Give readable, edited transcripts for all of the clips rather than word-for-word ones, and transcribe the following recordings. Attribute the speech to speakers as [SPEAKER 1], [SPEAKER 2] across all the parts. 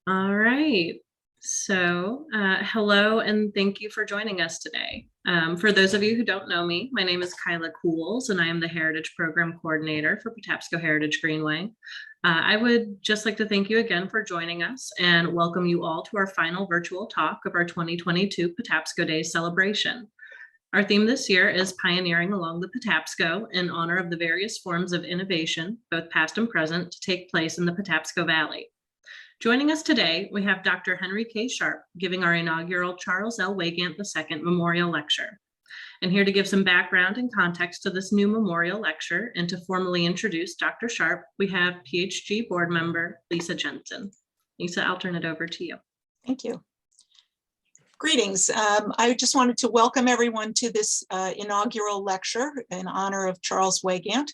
[SPEAKER 1] All right. Hello and thank you for joining us today. For those of you who don't know me, my name is Kyla Cools, and I am the Heritage Program Coordinator for Patapsco Heritage Greenway. I would just like to thank you again for joining us and welcome you all to our final virtual talk of our 2022 Patapsco Day celebration. Our theme this year is Pioneering Along the Patapsco in honor of the various forms of innovation, both past and present, to take place in the Patapsco Valley. Joining us today, we have Dr. Henry K. Sharp giving our inaugural Charles L. Wagandt II Memorial Lecture. And here to give some background and context to this new memorial lecture and to formally introduce Dr. Sharp, we have PHG board member Lisa Jensen. Lisa, I'll turn it over to you.
[SPEAKER 2] Thank you. Greetings. I just wanted to welcome everyone to this inaugural lecture in honor of Charles Wagandt.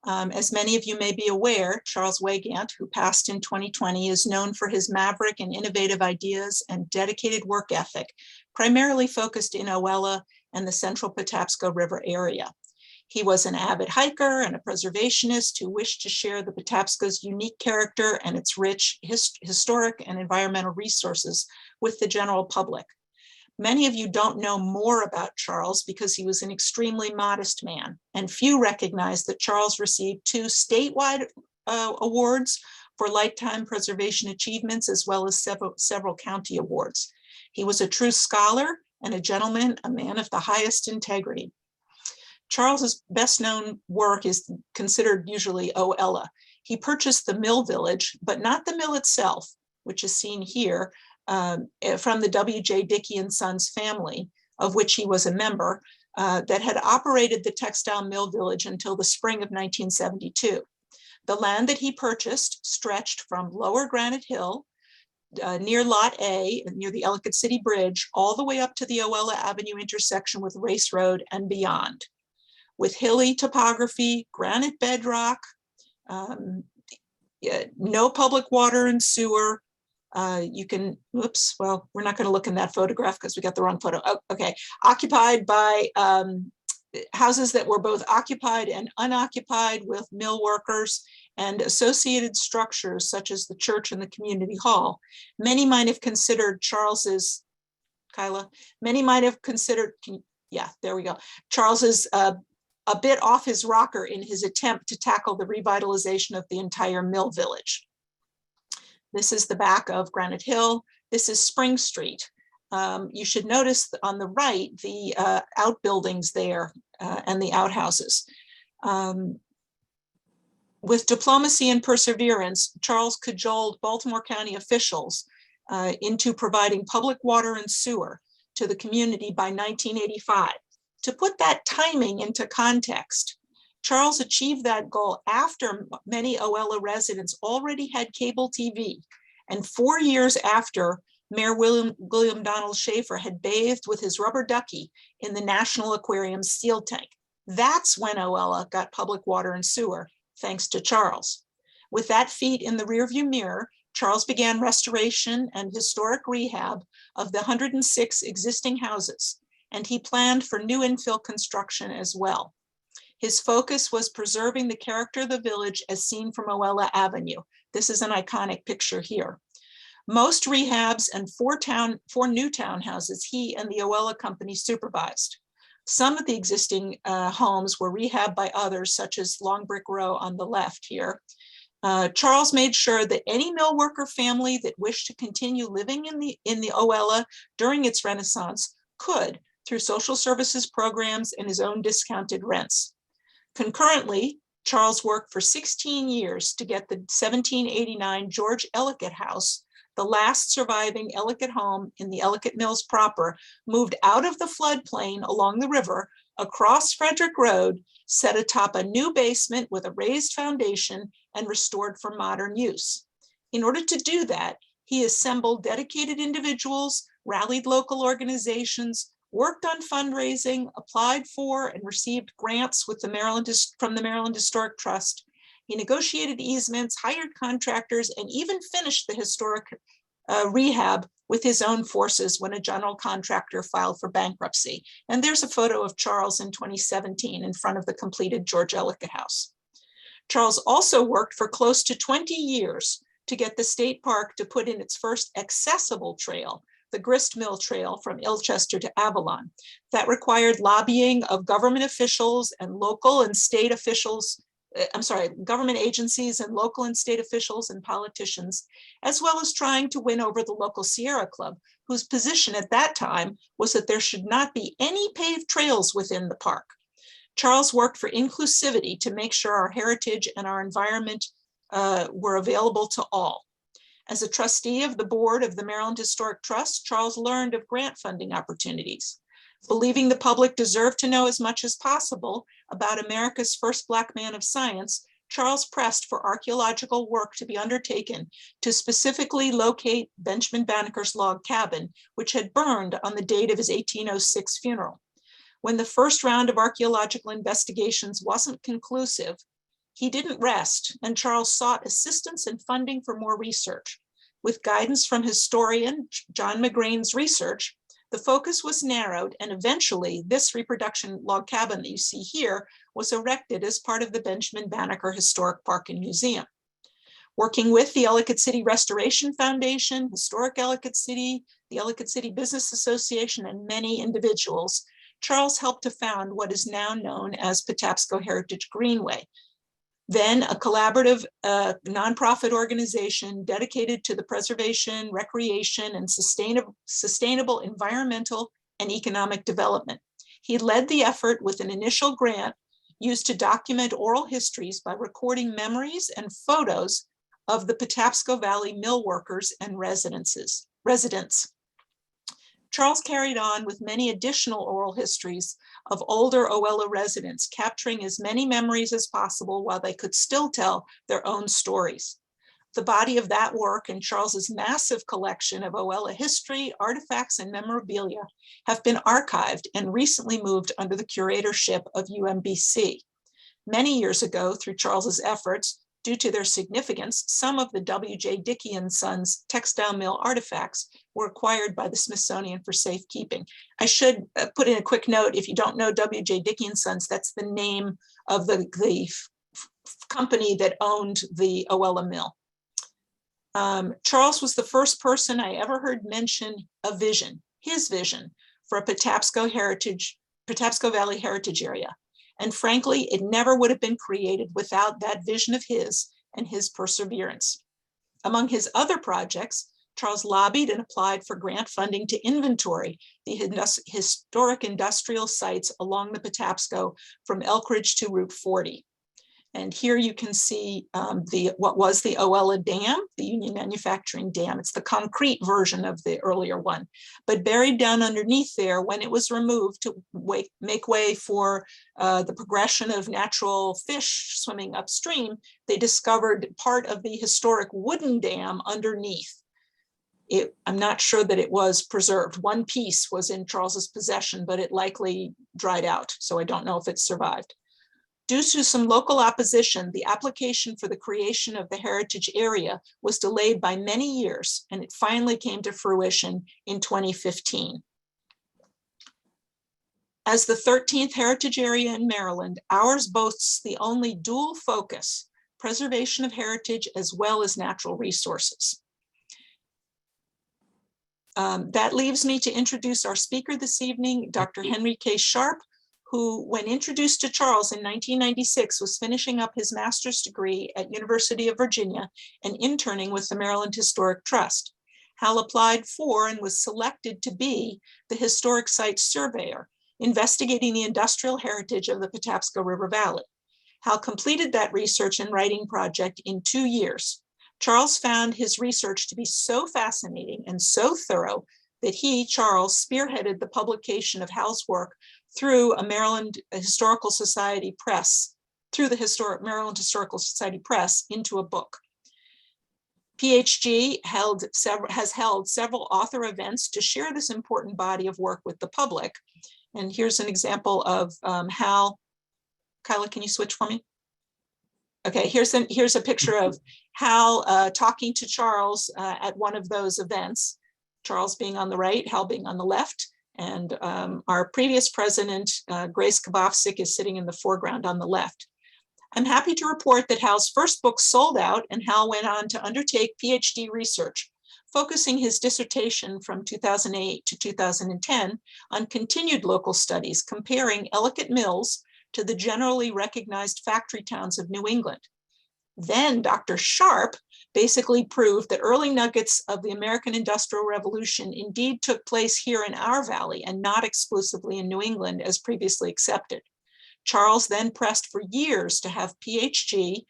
[SPEAKER 2] As many of you may be aware, Charles Wagandt, who passed in 2020, is known for his maverick and innovative ideas and dedicated work ethic, primarily focused in Oella and the central Patapsco River area. He was an avid hiker and a preservationist who wished to share the Patapsco's unique character and its rich historic and environmental resources with the general public. Many of you don't know more about Charles because he was an extremely modest man, and few recognize that Charles received 2 statewide awards for lifetime preservation achievements, as well as several county awards. He was a true scholar and a gentleman, a man of the highest integrity. Charles's best known work is considered usually Oella. He purchased the mill village, but not the mill itself, which is seen here, from the J Dickinson Sons family, of which he was a member, that had operated the textile mill village until the spring of 1972. The land that he purchased stretched from Lower Granite Hill, near Lot A, near the Ellicott City Bridge, all the way up to the Oella Avenue intersection with Race Road and beyond. With hilly topography, granite bedrock, no public water and sewer, you can, oops, well, we're not going to look in that photograph because we got the wrong photo. Oh, okay, occupied by houses that were both occupied and unoccupied with mill workers and associated structures such as the church and the community hall. Many might have considered Charles's, Kyla, many might have considered, yeah, there we go. Charles's a bit off his rocker in his attempt to tackle the revitalization of the entire mill village. This is the back of Granite Hill. This is Spring Street. You should notice on the right, the outbuildings there and the outhouses. With diplomacy and perseverance, Charles cajoled Baltimore County officials into providing public water and sewer to the community by 1985. To put that timing into context, Charles achieved that goal after many Oella residents already had cable TV, and 4 years after Mayor William Donald Schaefer had bathed with his rubber ducky in the National Aquarium's seal tank. That's when Oella got public water and sewer, thanks to Charles. With that feat in the rearview mirror, Charles began restoration and historic rehab of the 106 existing houses, and he planned for new infill construction as well. His focus was preserving the character of the village as seen from Oella Avenue. This is an iconic picture here. Most rehabs and 4 new townhouses he and the Oella company supervised. Some of the existing homes were rehabbed by others, such as Long Brick Row on the left here. Charles made sure that any mill worker family that wished to continue living in the Oella during its renaissance could, through social services programs and his own discounted rents. Concurrently, Charles worked for 16 years to get the 1789 George Elliott house, the last surviving Elliott home in the Elliott Mills proper, moved out of the floodplain along the river, across Frederick Road, set atop a new basement with a raised foundation, and restored for modern use. In order to do that, he assembled dedicated individuals, rallied local organizations, worked on fundraising, applied for and received grants from the Maryland Historic Trust. He negotiated easements, hired contractors, and even finished the historic rehab with his own forces when a general contractor filed for bankruptcy. And there's a photo of Charles in 2017 in front of the completed George Elliott house. Charles also worked for close to 20 years to get the state park to put in its first accessible trail, the Grist Mill Trail from Ilchester to Avalon. That required lobbying of government officials and local and state officials, government agencies and local and state officials and politicians, as well as trying to win over the local Sierra Club, whose position at that time was that there should not be any paved trails within the park. Charles worked for inclusivity to make sure our heritage and our environment were available to all. As a trustee of the board of the Maryland Historic Trust, Charles learned of grant funding opportunities. Believing the public deserved to know as much as possible about America's first Black man of science, Charles pressed for archaeological work to be undertaken to specifically locate Benjamin Banneker's log cabin, which had burned on the date of his 1806 funeral. When the first round of archaeological investigations wasn't conclusive, he didn't rest, and Charles sought assistance and funding for more research. With guidance from historian John McGrain's research, the focus was narrowed, and eventually this reproduction log cabin that you see here was erected as part of the Benjamin Banneker Historic Park and Museum. Working with the Ellicott City Restoration Foundation, Historic Ellicott City, the Ellicott City Business Association, and many individuals, Charles helped to found what is now known as Patapsco Heritage Greenway, then a collaborative nonprofit organization dedicated to the preservation, recreation, and sustainable environmental and economic development. He led the effort with an initial grant used to document oral histories by recording memories and photos of the Patapsco Valley mill workers and residents. Charles carried on with many additional oral histories of older Oella residents, capturing as many memories as possible while they could still tell their own stories. The body of that work and Charles's massive collection of Oella history, artifacts, and memorabilia have been archived and recently moved under the curatorship of UMBC. Many years ago, through Charles's efforts, due to their significance, some of the J Dickinson Sons textile mill artifacts were acquired by the Smithsonian for safekeeping. I should put in a quick note, if you don't know J Dickinson Sons, that's the name of the company that owned the Oella Mill. Charles was the first person I ever heard mention a vision, his vision for a Patapsco Valley heritage area. And frankly, it never would have been created without that vision of his and his perseverance. Among his other projects, Charles lobbied and applied for grant funding to inventory the historic industrial sites along the Patapsco from Elkridge to Route 40. And here you can see what was the Oella Dam, the Union Manufacturing Dam. It's the concrete version of the earlier one. But buried down underneath there, when it was removed to make way for the progression of natural fish swimming upstream, they discovered part of the historic wooden dam underneath. I'm not sure that it was preserved. One piece was in Charles's possession, but it likely dried out. So I don't know if it survived. Due to some local opposition, the application for the creation of the heritage area was delayed by many years, and it finally came to fruition in 2015. As the 13th heritage area in Maryland, ours boasts the only dual focus, preservation of heritage as well as natural resources. That leaves me to introduce our speaker this evening, Dr. Henry K. Sharp, who, when introduced to Charles in 1996, was finishing up his master's degree at University of Virginia and interning with the Maryland Historic Trust. Hal applied for and was selected to be the historic site surveyor, investigating the industrial heritage of the Patapsco River Valley. Hal completed that research and writing project in 2 years. Charles found his research to be so fascinating and so thorough that he, Charles, spearheaded the publication of Hal's work through a Maryland Historical Society press, through the Maryland Historical Society Press into a book. PHG has held several author events to share this important body of work with the public. And here's an example of Hal. Kyla, can you switch for me? Okay, here's a picture of Hal talking to Charles at one of those events. Charles being on the right, Hal being on the left. And our previous president, Grace Kabofsik, is sitting in the foreground on the left. I'm happy to report that Hal's first book sold out, and Hal went on to undertake PhD research, focusing his dissertation from 2008 to 2010 on continued local studies comparing Elliott Mills to the generally recognized factory towns of New England. Then Dr. Sharp basically proved that early nuggets of the American Industrial Revolution indeed took place here in our valley and not exclusively in New England as previously accepted. Charles then pressed for years to have PhD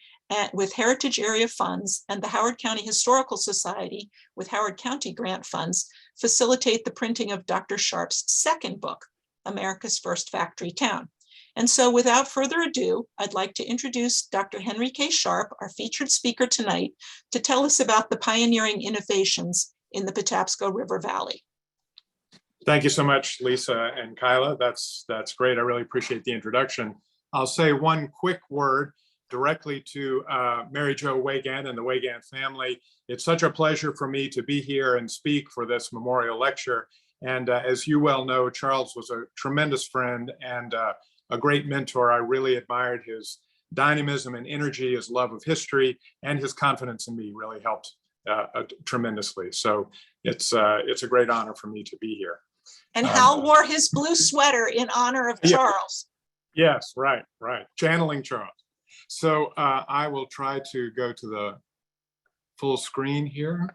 [SPEAKER 2] with Heritage Area funds and the Howard County Historical Society with Howard County grant funds facilitate the printing of Dr. Sharp's second book, America's First Factory Town. And so without further ado, I'd like to introduce Dr. Henry K. Sharp, our featured speaker tonight, to tell us about the pioneering innovations in the Patapsco River Valley.
[SPEAKER 3] Thank you so much, Lisa and Kyla. That's great. I really appreciate the introduction. I'll say one quick word directly to Mary Jo Weigan and the Wagan family. It's such a pleasure for me to be here and speak for this memorial lecture. And as you well know, Charles was a tremendous friend and a great mentor. I really admired his dynamism and energy, his love of history, and his confidence in me really helped tremendously. So it's a great honor for me to be here.
[SPEAKER 2] And Hal wore his blue sweater in honor of Charles.
[SPEAKER 3] Yes, right. Channeling Charles. So I will try to go to the full screen here.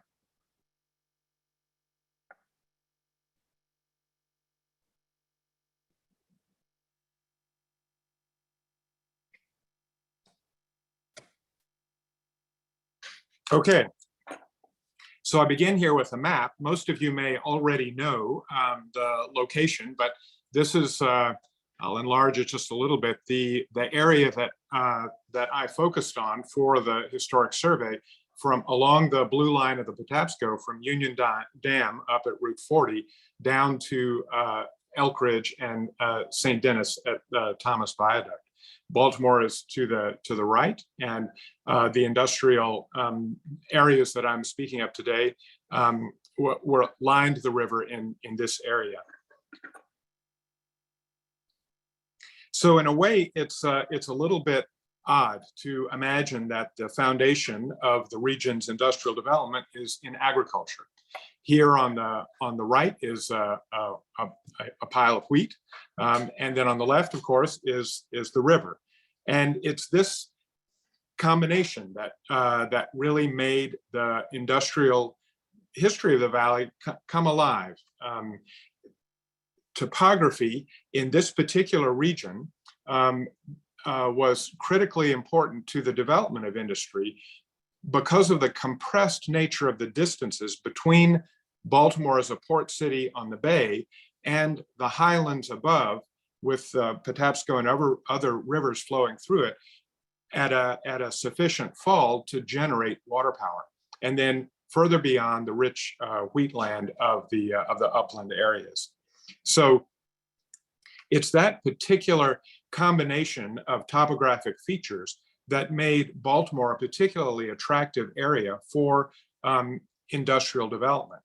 [SPEAKER 3] Okay, so I begin here with a map. Most of you may already know the location, but this is, I'll enlarge it just a little bit, the area that I focused on for the historic survey from along the blue line of the Patapsco from Union Dam up at Route 40 down to Elk Ridge and St. Dennis at Thomas Viaduct. Baltimore is to the right, and the industrial areas that I'm speaking of today were lined the river in this area. So in a way, it's a little bit odd to imagine that the foundation of the region's industrial development is in agriculture. Here on the right is a pile of wheat, and then on the left, of course, is the river. And it's this combination that really made the industrial history of the valley come alive. Topography in this particular region was critically important to the development of industry because of the compressed nature of the distances between Baltimore as a port city on the bay and the highlands above, with Patapsco and other rivers flowing through it at a sufficient fall to generate water power, and then further beyond the rich wheatland of the upland areas. So it's that particular combination of topographic features that made Baltimore a particularly attractive area for industrial development.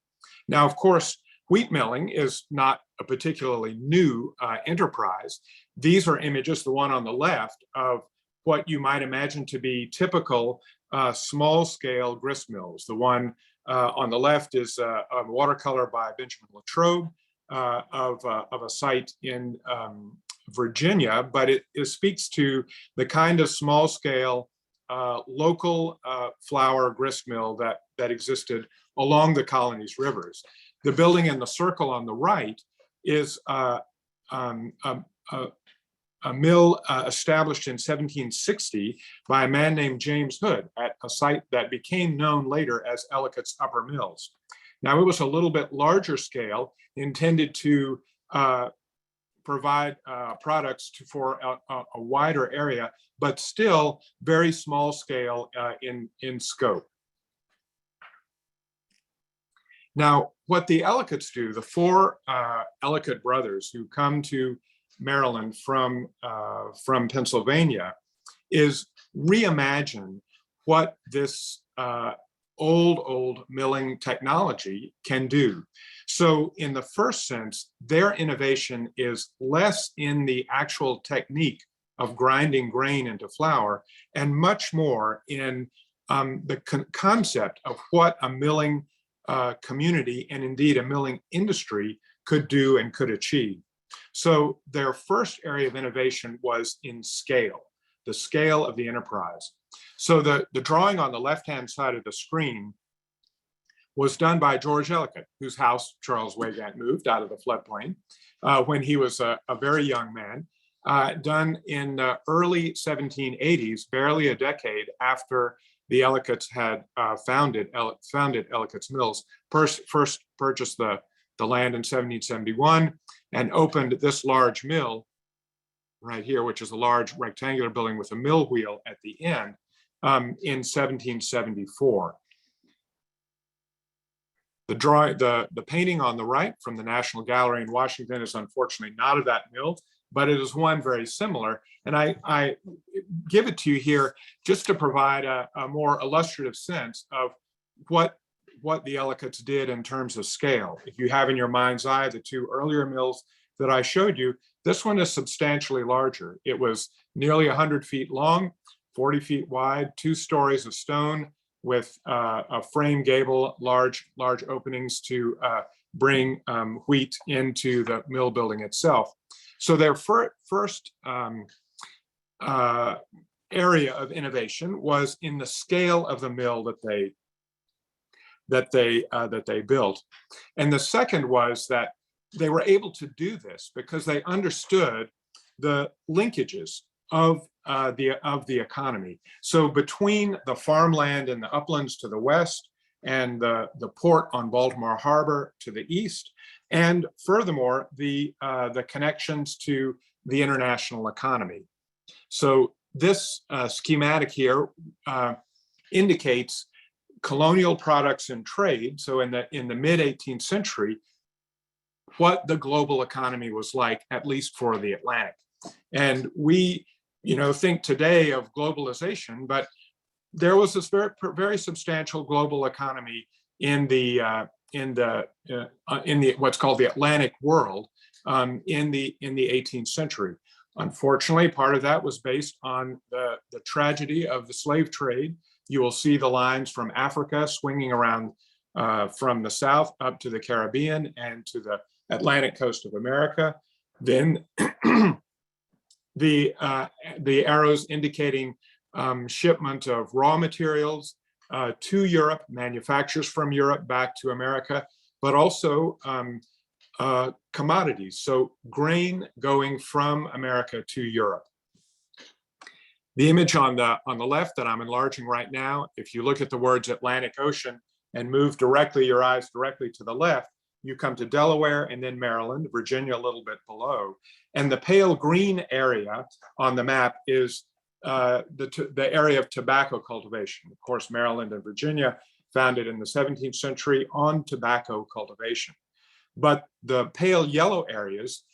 [SPEAKER 3] Now, of course, wheat milling is not a particularly new enterprise. These are images, the one on the left, of what you might imagine to be typical small-scale grist mills. The one on the left is a watercolor by Benjamin Latrobe of a site in Virginia, but it speaks to the kind of small-scale local flour grist mill that existed along the colony's rivers. The building in the circle on the right is a mill established in 1760 by a man named James Hood at a site that became known later as Elliotts Upper Mills. Now, it was a little bit larger scale, intended to provide products for a wider area, but still very small scale in scope. Now, what the Elliotts do, the four Elliott brothers who come to Maryland from Pennsylvania, is reimagine what this old milling technology can do. So in the first sense, their innovation is less in the actual technique of grinding grain into flour, and much more in the concept of what a milling community and indeed a milling industry could do and could achieve. So their first area of innovation was in scale, the scale of the enterprise. So the drawing on the left-hand side of the screen was done by George Elliott, whose house Charles Wagandt moved out of the floodplain when he was a very young man, done in the early 1780s, barely a decade after the Elliotts had founded Elliotts Mills, first purchased the land in 1771 and opened this large mill right here, which is a large rectangular building with a mill wheel at the end in 1774. The painting on the right from the National Gallery in Washington is unfortunately not of that mill, but it is one very similar. And I give it to you here just to provide a more illustrative sense of what the Elliotts did in terms of scale. If you have in your mind's eye the two earlier mills that I showed you, this one is substantially larger. It was nearly 100 feet long, 40 feet wide, 2 stories of stone, with a frame gable, large openings to bring wheat into the mill building itself. So their first area of innovation was in the scale of the mill that they built, and the second was that they were able to do this because they understood the linkages of the economy. So between the farmland in the uplands to the west and the port on Baltimore Harbor to the east, and furthermore, the connections to the international economy. So this schematic here indicates colonial products and trade. So in the mid 18th century, what the global economy was like, at least for the Atlantic. And we think today of globalization, but there was this very substantial global economy in the what's called the Atlantic world in the 18th century. Unfortunately, part of that was based on the tragedy of the slave trade. You will see the lines from Africa swinging around from the south up to the Caribbean and to the Atlantic coast of America. Then the arrows indicating shipment of raw materials to Europe, manufactures from Europe back to America, but also commodities. So grain going from America to Europe. The image on the left that I'm enlarging right now, if you look at the words Atlantic Ocean and move your eyes directly to the left, you come to Delaware and then Maryland, Virginia a little bit below. And the pale green area on the map is the area of tobacco cultivation. Of course, Maryland and Virginia founded in the 17th century on tobacco cultivation. But the pale yellow areas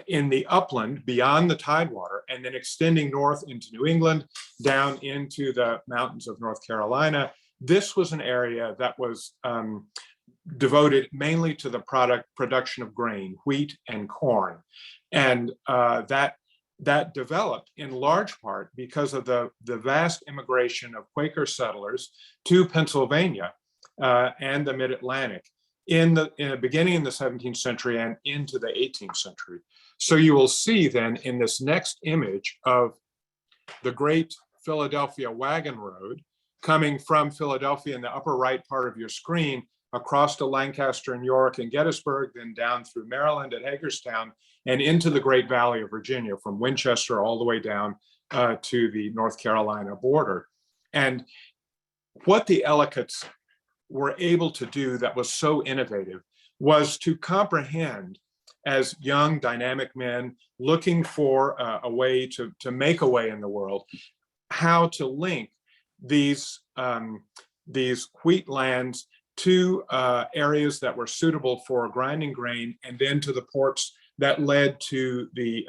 [SPEAKER 3] in the upland beyond the Tidewater and then extending north into New England, down into the mountains of North Carolina, this was an area that was devoted mainly to the production of grain, wheat and corn. And that developed in large part because of the vast immigration of Quaker settlers to Pennsylvania and the mid-Atlantic in the beginning in the 17th century and into the 18th century. So you will see then in this next image of the great Philadelphia wagon road coming from Philadelphia in the upper right part of your screen, across to Lancaster and York and Gettysburg, then down through Maryland at Hagerstown and into the Great Valley of Virginia, from Winchester all the way down to the North Carolina border. And what the Elliotts were able to do that was so innovative was to comprehend, as young dynamic men looking for a way to make a way in the world, how to link these wheat lands to areas that were suitable for grinding grain, and then to the ports that led to the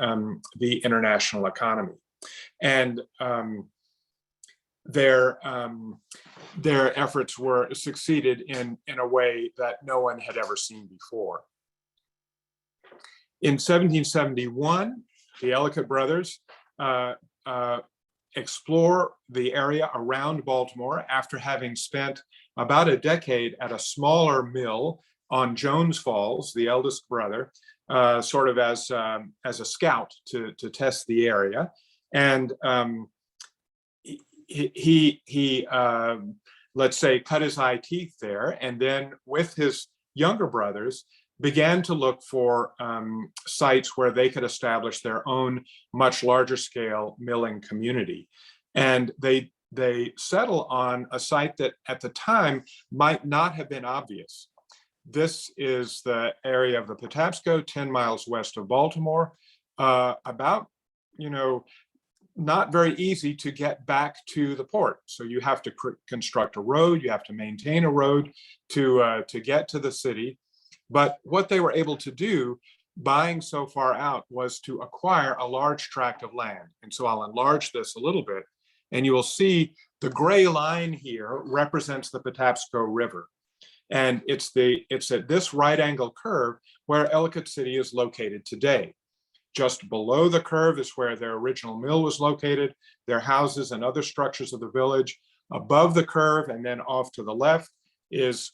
[SPEAKER 3] international economy. And their efforts were succeeded in a way that no one had ever seen before. In 1771, the Elliott brothers explore the area around Baltimore after having spent about a decade at a smaller mill on Jones Falls, the eldest brother, sort of as a scout to test the area. And he let's say, cut his eye teeth there, and then with his younger brothers, began to look for sites where they could establish their own much larger scale milling community. And they settle on a site that at the time might not have been obvious. This is the area of the Patapsco, 10 miles west of Baltimore, about, not very easy to get back to the port. So you have to construct a road, you have to maintain a road to get to the city. But what they were able to do, buying so far out, was to acquire a large tract of land. And so I'll enlarge this a little bit, and you will see the gray line here represents the Patapsco River. And it's at this right angle curve where Ellicott City is located today. Just below the curve is where their original mill was located, their houses and other structures of the village. Above the curve and then off to the left is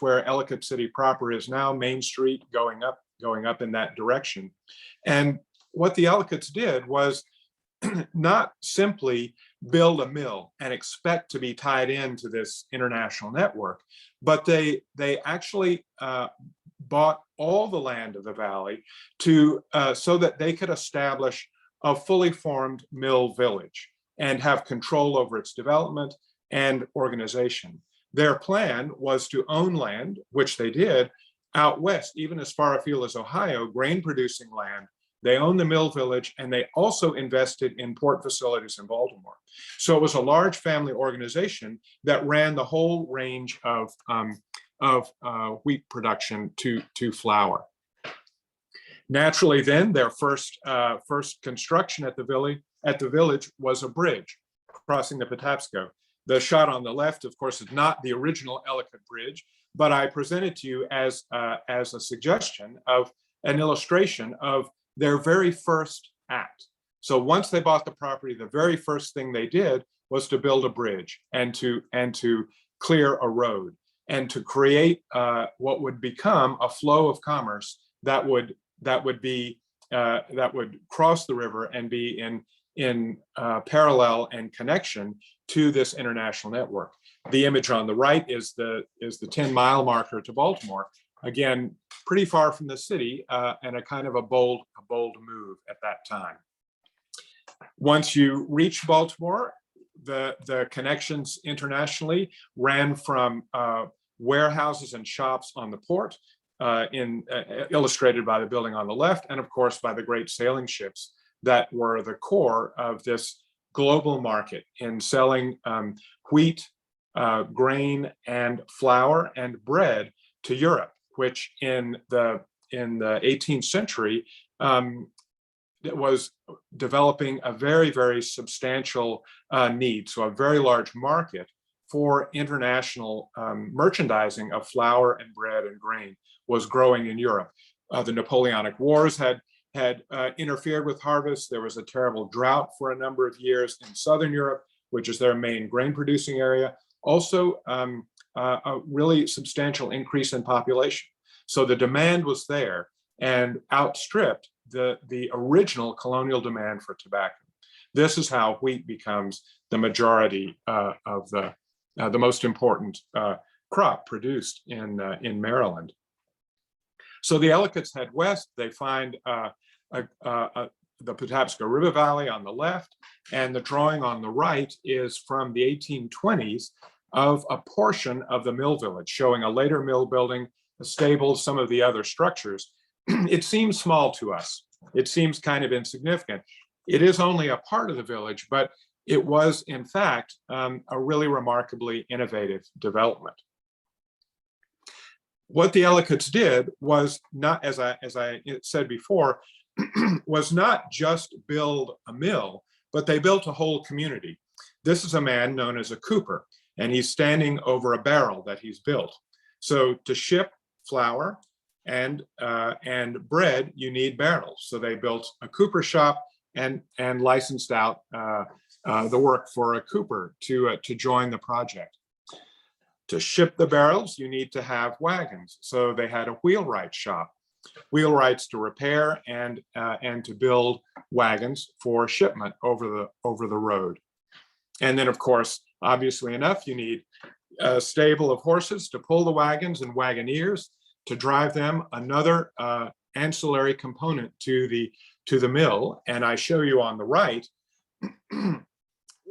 [SPEAKER 3] where Ellicott City proper is now, Main Street going up in that direction. And what the Ellicotts did was not simply build a mill and expect to be tied into this international network, but they actually bought all the land of the valley so that they could establish a fully formed mill village and have control over its development and organization. Their plan was to own land, which they did, out west, even as far afield as Ohio, grain producing land. They owned the mill village, and they also invested in port facilities in Baltimore. So it was a large family organization that ran the whole range of wheat production to flour. Naturally, then their first construction at the village was a bridge crossing the Patapsco. The shot on the left, of course, is not the original Ellicott Bridge, but I present it to you as a suggestion of an illustration of their very first act. So once they bought the property, the very first thing they did was to build a bridge and to clear a road and to create what would become a flow of commerce that would cross the river and be in parallel and connection to this international network. The image on the right is the 10-mile marker to Baltimore. Again, pretty far from the city, and a kind of a bold move at that time. Once you reach Baltimore, the connections internationally ran from warehouses and shops on the port, illustrated by the building on the left, and of course by the great sailing ships that were the core of this global market in selling wheat, grain, and flour and bread to Europe, which in the 18th century was developing a very, very substantial need. So a very large market for international merchandising of flour and bread and grain was growing in Europe. The Napoleonic Wars had interfered with harvest. There was a terrible drought for a number of years in Southern Europe, which is their main grain producing area. Also, a really substantial increase in population. So the demand was there and outstripped the original colonial demand for tobacco. This is how wheat becomes the majority of the most important crop produced in Maryland. So the Ellicotts head west. They find the Patapsco River Valley on the left, and the drawing on the right is from the 1820s of a portion of the mill village, showing a later mill building, a stable, some of the other structures. It seems small to us. It seems kind of insignificant. It is only a part of the village, but it was, in fact, a really remarkably innovative development. What the Ellicotts did was not, as I said before, was not just build a mill, but they built a whole community. This is a man known as a cooper, and he's standing over a barrel that he's built. So to ship flour and bread, you need barrels. So they built a cooper shop and licensed out the work for a cooper to join the project. To ship the barrels, you need to have wagons. So they had a wheelwright shop, wheelwrights to repair and to build wagons for shipment over the road. And then, of course, obviously enough, you need a stable of horses to pull the wagons and wagoneers to drive them, another ancillary component to the mill. And I show you on the right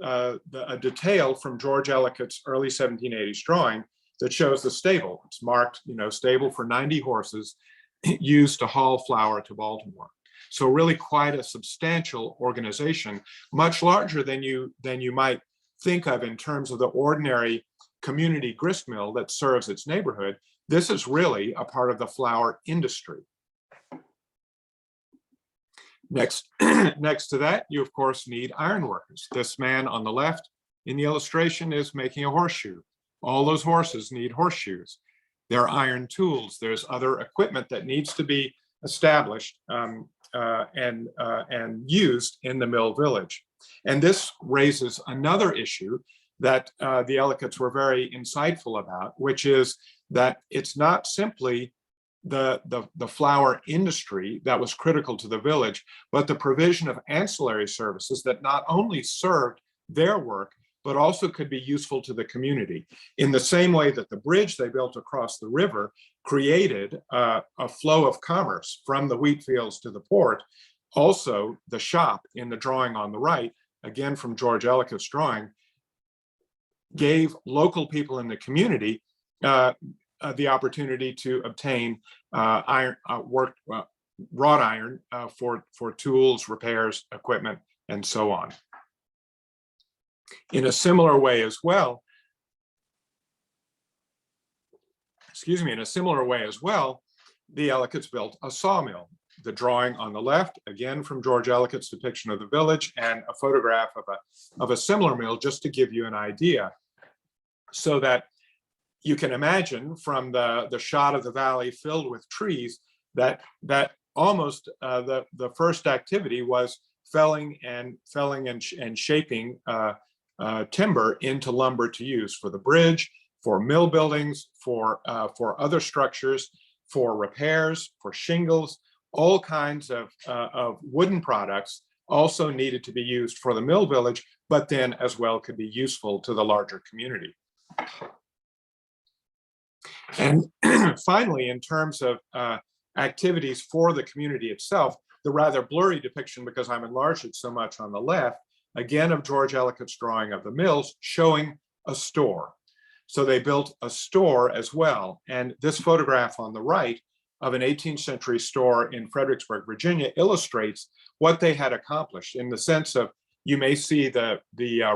[SPEAKER 3] a detail from George Elliott's early 1780s drawing that shows the stable. It's marked, stable for 90 horses used to haul flour to Baltimore. So really quite a substantial organization, much larger than you might think of in terms of the ordinary community grist mill that serves its neighborhood. This is really a part of the flour industry. Next to that, you of course need iron workers. This man on the left in the illustration is making a horseshoe. All those horses need horseshoes. There are iron tools. There's other equipment that needs to be established and used in the mill village. And this raises another issue that the Elliotts were very insightful about, which is that it's not simply the flour industry that was critical to the village, but the provision of ancillary services that not only served their work, but also could be useful to the community. In the same way that the bridge they built across the river created a flow of commerce from the wheat fields to the port, also the shop in the drawing on the right, again from George Elliott's drawing, gave local people in the community the opportunity to obtain wrought iron for tools, repairs, equipment, and so on. In a similar way as well, the Elliotts built a sawmill. The drawing on the left, again from George Elliott's depiction of the village, and a photograph of a similar mill, just to give you an idea, so that you can imagine from the shot of the valley filled with trees that almost the first activity was felling and shaping timber into lumber to use for the bridge, for mill buildings, for other structures, for repairs, for shingles. All kinds of wooden products also needed to be used for the mill village, but then as well could be useful to the larger community. And finally, in terms of activities for the community itself, the rather blurry depiction, because I'm enlarged it so much on the left, again of George Elliott's drawing of the mills, showing a store. So they built a store as well. And this photograph on the right of an 18th century store in Fredericksburg, Virginia, illustrates what they had accomplished, in the sense of, you may see the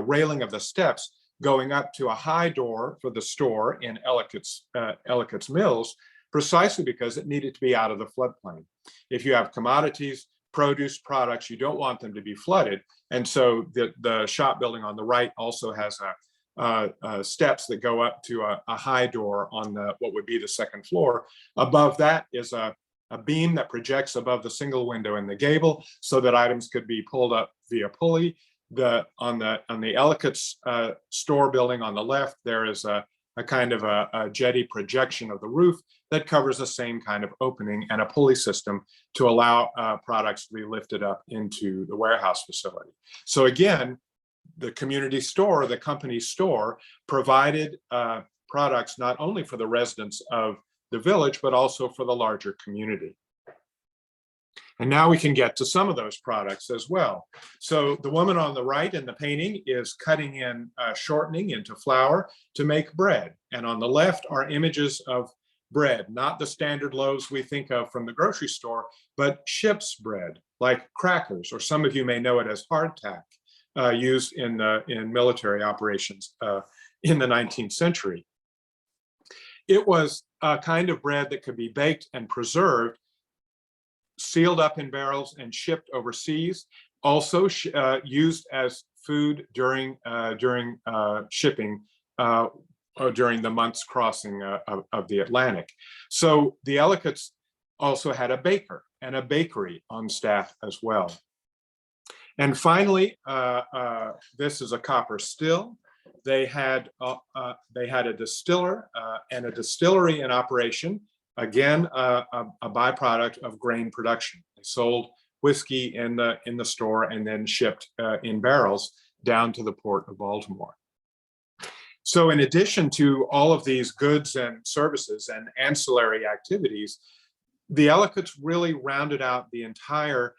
[SPEAKER 3] railing of the steps going up to a high door for the store in Elliotts Mills, precisely because it needed to be out of the floodplain. If you have commodities, produce products, you don't want them to be flooded. And so the shop building on the right also has steps that go up to a high door on what would be the second floor. Above that is a beam that projects above the single window in the gable, so that items could be pulled up via pulley. On the Elliotts store building on the left, there is a kind of a jetty projection of the roof that covers the same kind of opening, and a pulley system to allow products to be lifted up into the warehouse facility. So again, the community store, the company store, provided products not only for the residents of the village, but also for the larger community. And now we can get to some of those products as well. So the woman on the right in the painting is cutting in shortening into flour to make bread. And on the left are images of bread, not the standard loaves we think of from the grocery store, but ship's bread, like crackers, or some of you may know it as hardtack, used in military operations in the 19th century. It was a kind of bread that could be baked and preserved, sealed up in barrels and shipped overseas, also used as food during shipping or during the months crossing of the Atlantic. So the Elliotts also had a baker and a bakery on staff as well. And finally, this is a copper still. They had a distiller and a distillery in operation. Again, a byproduct of grain production. They sold whiskey in the store and then shipped in barrels down to the port of Baltimore. So in addition to all of these goods and services and ancillary activities, the Ellicotts really rounded out the entire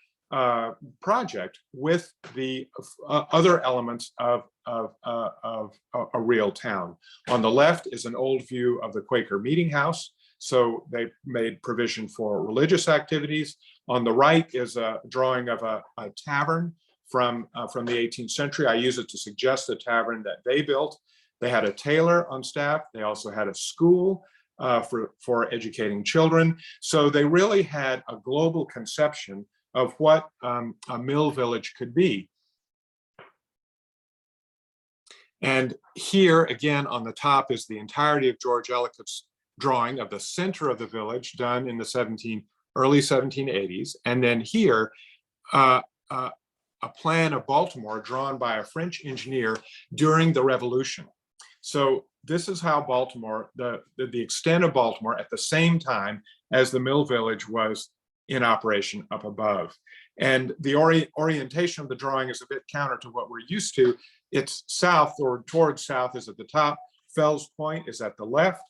[SPEAKER 3] project with the other elements of a real town. On the left is an old view of the Quaker meeting house. So they made provision for religious activities. On the right is a drawing of a tavern from the 18th century. I use it to suggest the tavern that they built. They had a tailor on staff. They also had a school for educating children. So they really had a global conception of what a mill village could be. And here again on the top is the entirety of George Ellicott's drawing of the center of the village done in the early 1780s. And then here, a plan of Baltimore drawn by a French engineer during the Revolution. So this is how Baltimore, the extent of Baltimore at the same time as the mill village was in operation up above. And the orientation of the drawing is a bit counter to what we're used to. It's south, or towards south is at the top. Fells Point is at the left.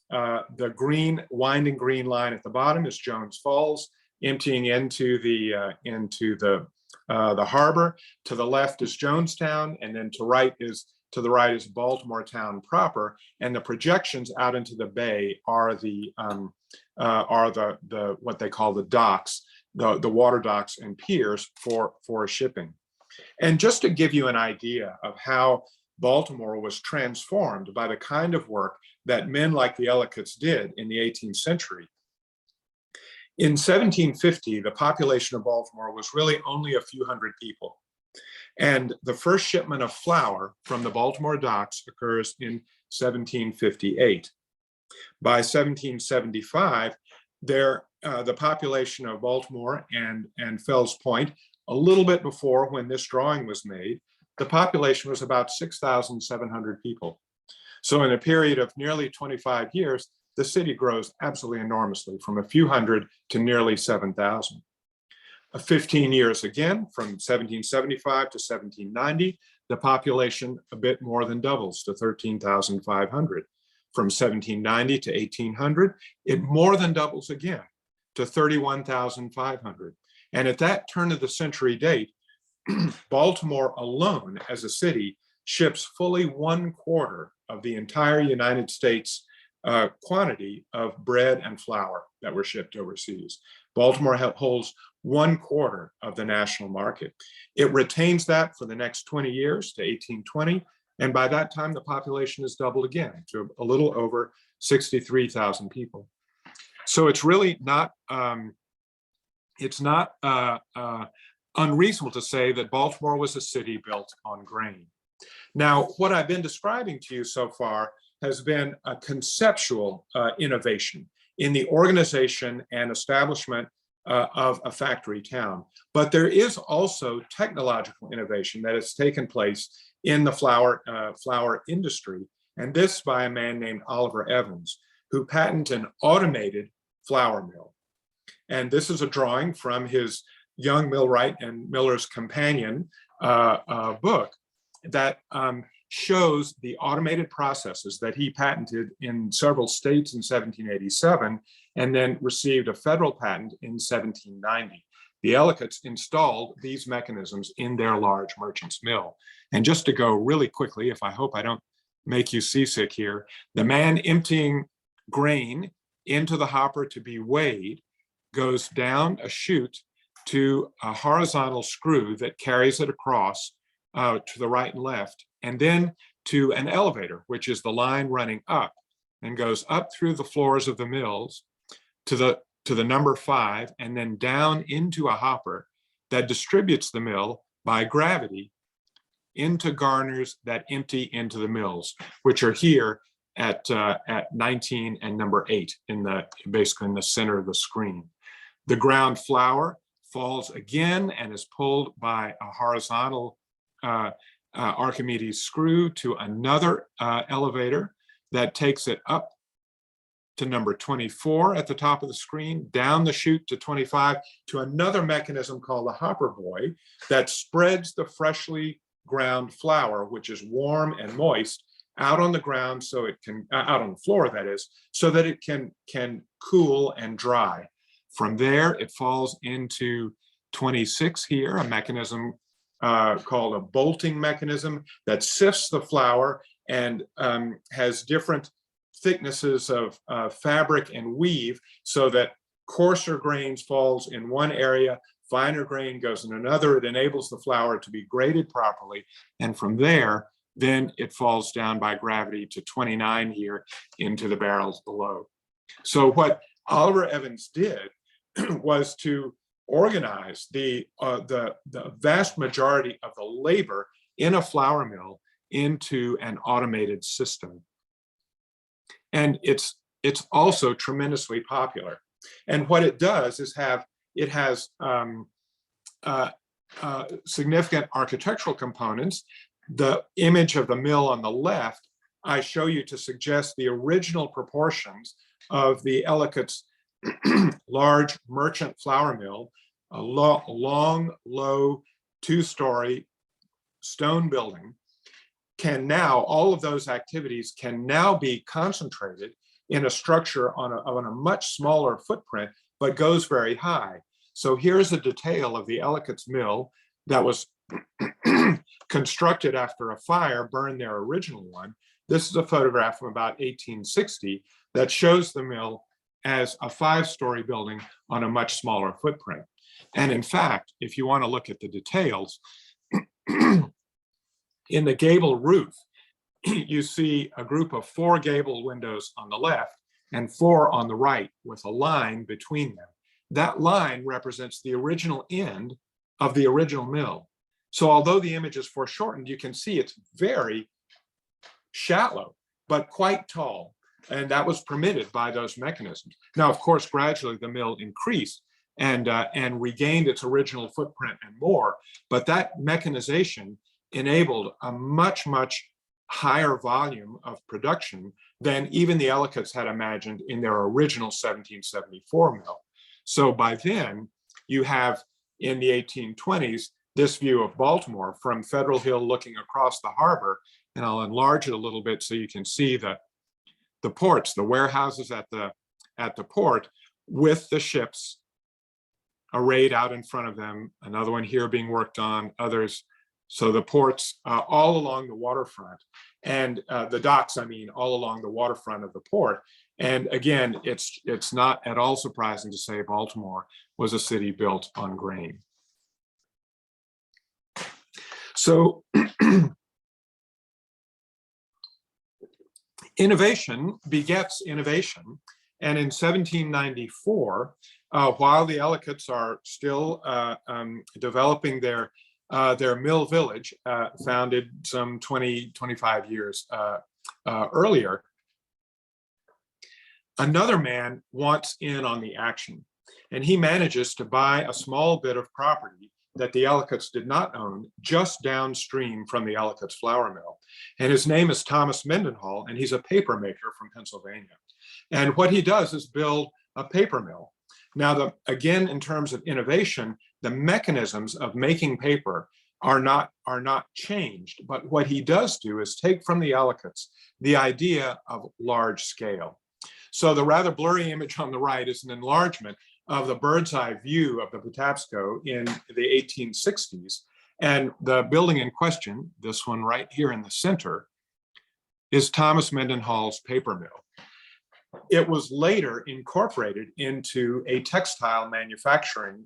[SPEAKER 3] The green, winding green line at the bottom is Jones Falls, emptying into the harbor. To the left is Jonestown, and then to the right is Baltimore town proper. And the projections out into the bay are the what they call the docks, the water docks and piers for shipping. And just to give you an idea of how Baltimore was transformed by the kind of work that men like the Ellicotts did in the 18th century. In 1750, the population of Baltimore was really only a few hundred people. And the first shipment of flour from the Baltimore docks occurs in 1758. By 1775, the population of Baltimore and Fells Point, a little bit before when this drawing was made, the population was about 6,700 people. So in a period of nearly 25 years, the city grows absolutely enormously, from a few hundred to nearly 7,000. 15 years again, from 1775 to 1790, the population a bit more than doubles to 13,500. From 1790 to 1800, it more than doubles again to 31,500. And at that turn of the century date, Baltimore alone as a city ships fully 1/4 of the entire United States quantity of bread and flour that were shipped overseas. Baltimore holds 1/4 of the national market. It retains that for the next 20 years to 1820. And by that time, the population has doubled again to a little over 63,000 people. So it's really not, unreasonable to say that Baltimore was a city built on grain. Now, what I've been describing to you so far has been a conceptual innovation in the organization and establishment of a factory town. But there is also technological innovation that has taken place in the flour industry, and this by a man named Oliver Evans, who patented an automated flour mill. And this is a drawing from his Young Millwright and Miller's Companion book that shows the automated processes that he patented in several states in 1787, and then received a federal patent in 1790. The Ellicotts installed these mechanisms in their large merchant's mill. And just to go really quickly, I hope I don't make you seasick here, the man emptying grain into the hopper to be weighed goes down a chute to a horizontal screw that carries it across to the right and left, and then to an elevator, which is the line running up and goes up through the floors of the mills to the number 5, and then down into a hopper that distributes the mill by gravity into garners that empty into the mills, which are here at 19 and number 8 basically in the center of the screen. The ground flour falls again and is pulled by a horizontal Archimedes screw to another elevator that takes it up to number 24 at the top of the screen, down the chute to 25, to another mechanism called the hopper boy that spreads the freshly ground flour, which is warm and moist, out on the ground so it can, out on the floor that is, so that it can cool and dry. From there, it falls into 26 here, a mechanism called a bolting mechanism that sifts the flour and has different thicknesses of fabric and weave so that coarser grains falls in one area, finer grain goes in another. It enables the flour to be graded properly. And from there, then it falls down by gravity to 29 here into the barrels below. So what Oliver Evans did was to organize the vast majority of the labor in a flour mill into an automated system. And it's also tremendously popular. And what it does is it has significant architectural components. The image of the mill on the left, I show you to suggest the original proportions of the Elliotts large merchant flour mill, a long, low, two-story stone building. Can now, all of those activities can now be concentrated in a structure on a much smaller footprint, but goes very high. So here's a detail of the Elliotts Mill that was constructed after a fire burned their original one. This is a photograph from about 1860 that shows the mill as a 5-story building on a much smaller footprint. And in fact, if you want to look at the details, in the gable roof, you see a group of 4 gable windows on the left and 4 on the right with a line between them. That line represents the original end of the original mill. So although the image is foreshortened, you can see it's very shallow, but quite tall. And that was permitted by those mechanisms. Now, of course, gradually the mill increased and regained its original footprint and more, but that mechanization enabled a much, much higher volume of production than even the Elliotts had imagined in their original 1774 mill. So by then, you have, in the 1820s, this view of Baltimore from Federal Hill looking across the harbor, and I'll enlarge it a little bit so you can see the ports, the warehouses at the port with the ships arrayed out in front of them, another one here being worked on, others. So the ports all along the waterfront and the docks, I mean, all along the waterfront of the port. And again, it's not at all surprising to say Baltimore was a city built on grain. So innovation begets innovation. And in 1794, while the Elliotts are still developing their mill village, founded some 25 years earlier, another man wants in on the action. And he manages to buy a small bit of property that the Elliotts did not own just downstream from the Elliotts flour mill. And his name is Thomas Mendenhall, and he's a paper maker from Pennsylvania. And what he does is build a paper mill. Now, again, in terms of innovation, the mechanisms of making paper are not changed. But what he does do is take from the Elliotts the idea of large scale. So the rather blurry image on the right is an enlargement of the bird's eye view of the Patapsco in the 1860s. And the building in question, this one right here in the center, is Thomas Mendenhall's paper mill. It was later incorporated into a textile manufacturing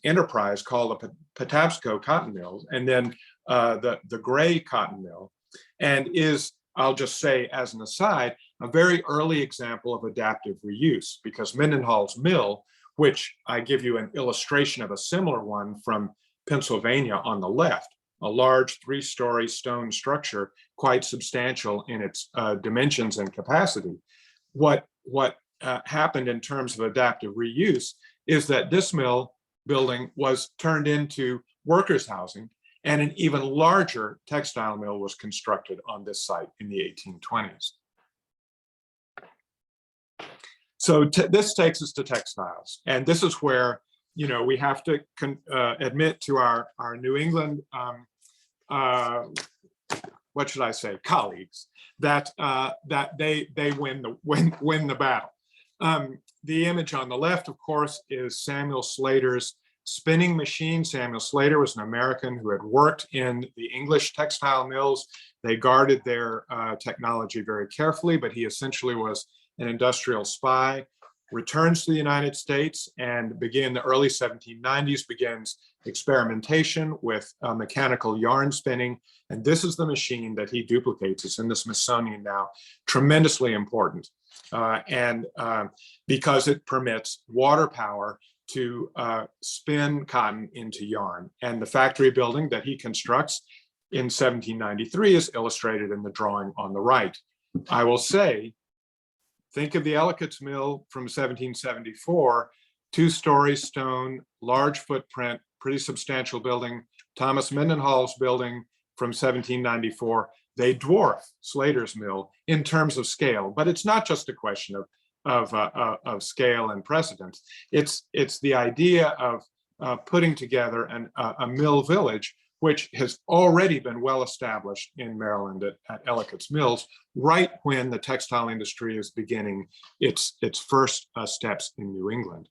[SPEAKER 3] enterprise called the Patapsco Cotton Mill, and then the Gray Cotton Mill, and is, I'll just say as an aside, a very early example of adaptive reuse, because Mendenhall's mill, which I give you an illustration of a similar one from Pennsylvania on the left, a large 3-story stone structure, quite substantial in its dimensions and capacity. What happened in terms of adaptive reuse is that this mill building was turned into workers' housing, and an even larger textile mill was constructed on this site in the 1820s. So this takes us to textiles, and this is where, you know, we have to admit to our New England, what should I say, colleagues, that that they win the battle. The image on the left, of course, is Samuel Slater's spinning machine. Samuel Slater was an American who had worked in the English textile mills. They guarded their technology very carefully, but he essentially was an industrial spy. Returns to the United States and in the early 1790s begins experimentation with mechanical yarn spinning. And this is the machine that he duplicates. It's in the Smithsonian now, tremendously important. Because it permits water power to spin cotton into yarn. And the factory building that he constructs in 1793 is illustrated in the drawing on the right. I will say, think of the Elliotts Mill from 1774, 2-story stone, large footprint, pretty substantial building. Thomas Millenhall's building from 1794, they dwarf Slater's mill in terms of scale, but it's not just a question of scale and precedence. It's the idea of putting together a mill village, which has already been well established in Maryland at Elliotts Mills, right when the textile industry is beginning its first steps in New England.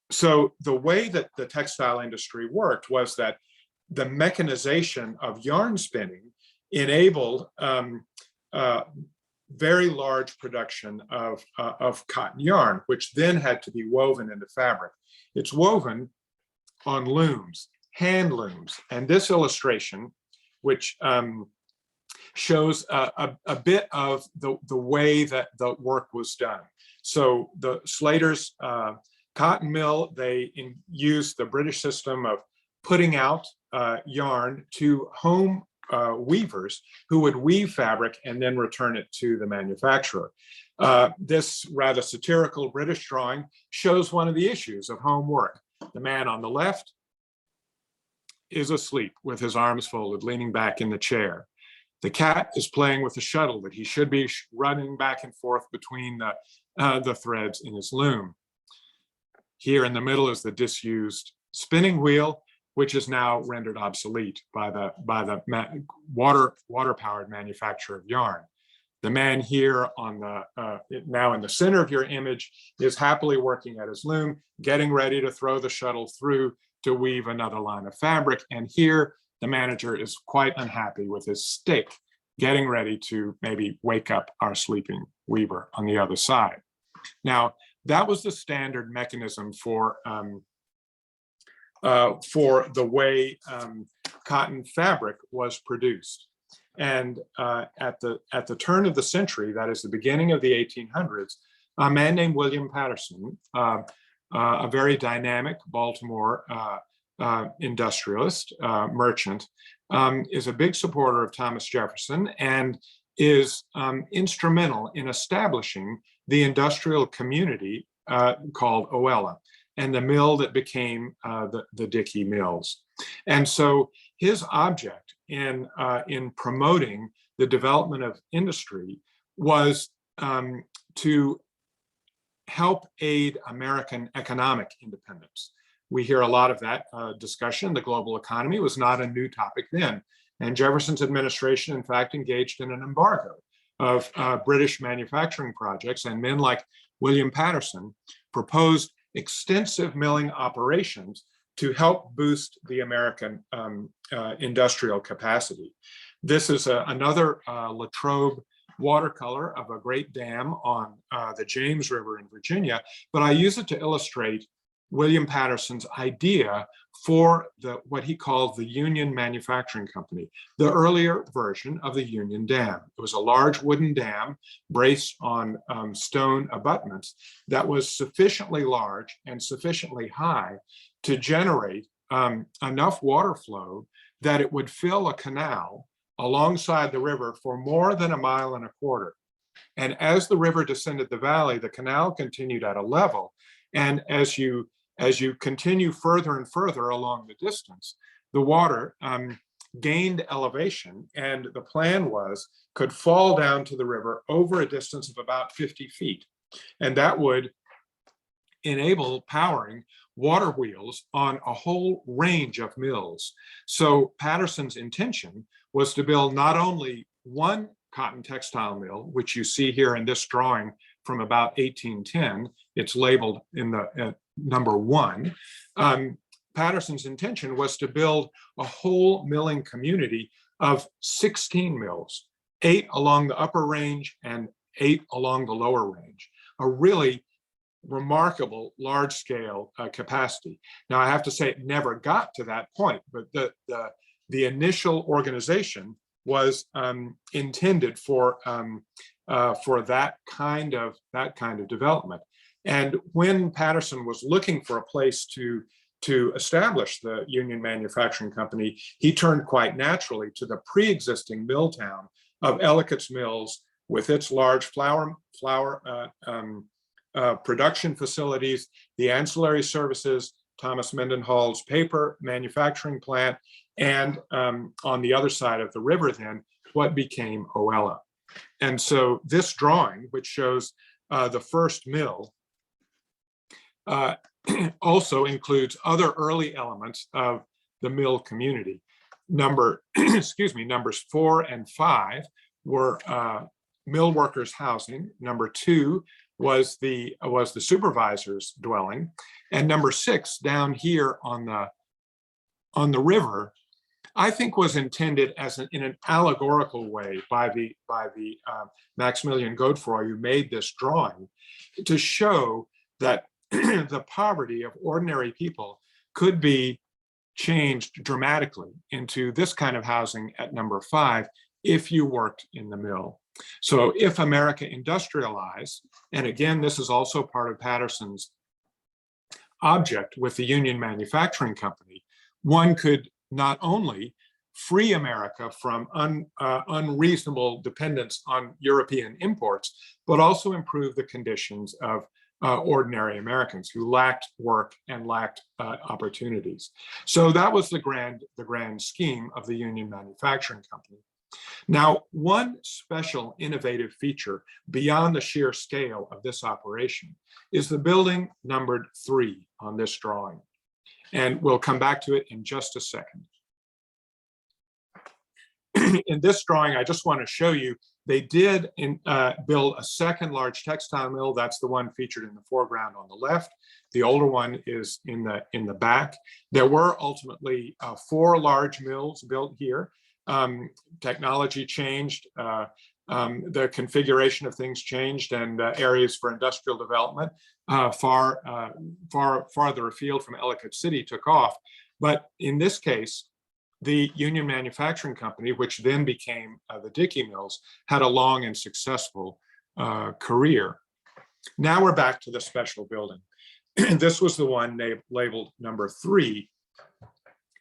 [SPEAKER 3] So the way that the textile industry worked was that the mechanization of yarn spinning enabled very large production of cotton yarn, which then had to be woven into fabric. It's woven on looms, hand looms. And this illustration, which shows a bit of the way that the work was done. So the Slater's cotton mill, they used the British system of putting out yarn to home weavers who would weave fabric and then return it to the manufacturer. This rather satirical British drawing shows one of the issues of home work. The man on the left is asleep with his arms folded, leaning back in the chair. The cat is playing with the shuttle that he should be running back and forth between the threads in his loom. Here in the middle is the disused spinning wheel, which is now rendered obsolete by the water-powered manufacture of yarn. The man here on the now in the center of your image is happily working at his loom, getting ready to throw the shuttle through to weave another line of fabric. And here the manager is quite unhappy with his stick, getting ready to maybe wake up our sleeping weaver on the other side. Now, that was the standard mechanism for the way cotton fabric was produced. And at the turn of the century, that is the beginning of the 1800s, a man named William Patterson, a very dynamic Baltimore industrialist, merchant, is a big supporter of Thomas Jefferson and is instrumental in establishing the industrial community called Oella, and the mill that became the Dickey Mills. And so his object in promoting the development of industry was to help aid American economic independence. We hear a lot of that discussion. The global economy was not a new topic then. And Jefferson's administration, in fact, engaged in an embargo of British manufacturing projects, and men like William Patterson proposed extensive milling operations to help boost the American industrial capacity. This is another Latrobe watercolor of a great dam on the James River in Virginia, but I use it to illustrate William Patterson's idea for what he called the Union Manufacturing Company, the earlier version of the Union Dam. It was a large wooden dam braced on stone abutments that was sufficiently large and sufficiently high to generate enough water flow that it would fill a canal alongside the river for more than 1.25 miles. And as the river descended the valley, the canal continued at a level. And as you as you continue further and further along the distance, the water gained elevation, and the plan was could fall down to the river over a distance of about 50 feet. And that would enable powering water wheels on a whole range of mills. So Patterson's intention was to build not only one cotton textile mill, which you see here in this drawing from about 1810, it's labeled in the number 1. Patterson's intention was to build a whole milling community of 16 mills, 8 along the upper range and 8 along the lower range, a really remarkable large-scale capacity. Now, I have to say it never got to that point, but the initial organization was intended for that kind of development. And when Patterson was looking for a place to establish the Union Manufacturing Company, he turned quite naturally to the pre-existing mill town of Elliotts Mills with its large flour production facilities, the ancillary services, Thomas Mendenhall's paper manufacturing plant, and on the other side of the river then, what became Oella. And so this drawing, which shows the first mill, also includes other early elements of the mill community. Numbers 4 and 5 were mill workers' housing. Number 2 was the supervisor's dwelling, and number 6 down here on the river, I think was intended as in an allegorical way by the Maximilian Godefroy, who made this drawing, to show that the poverty of ordinary people could be changed dramatically into this kind of housing at number 5 if you worked in the mill. So if America industrialized, and again, this is also part of Patterson's object with the Union Manufacturing Company, one could not only free America from unreasonable dependence on European imports, but also improve the conditions of ordinary Americans who lacked work and lacked opportunities. So that was the grand scheme of the Union Manufacturing Company. Now, one special innovative feature beyond the sheer scale of this operation is the building numbered 3 on this drawing. And we'll come back to it in just a second. In this drawing, I just want to show you, they did build a second large textile mill. That's the one featured in the foreground on the left. The older one is in the back. There were ultimately 4 large mills built here. Technology changed, the configuration of things changed, and areas for industrial development farther afield from Ellicott City took off. But in this case, the Union Manufacturing Company, which then became the Dickey Mills, had a long and successful career. Now we're back to the special building. This was the one labeled number 3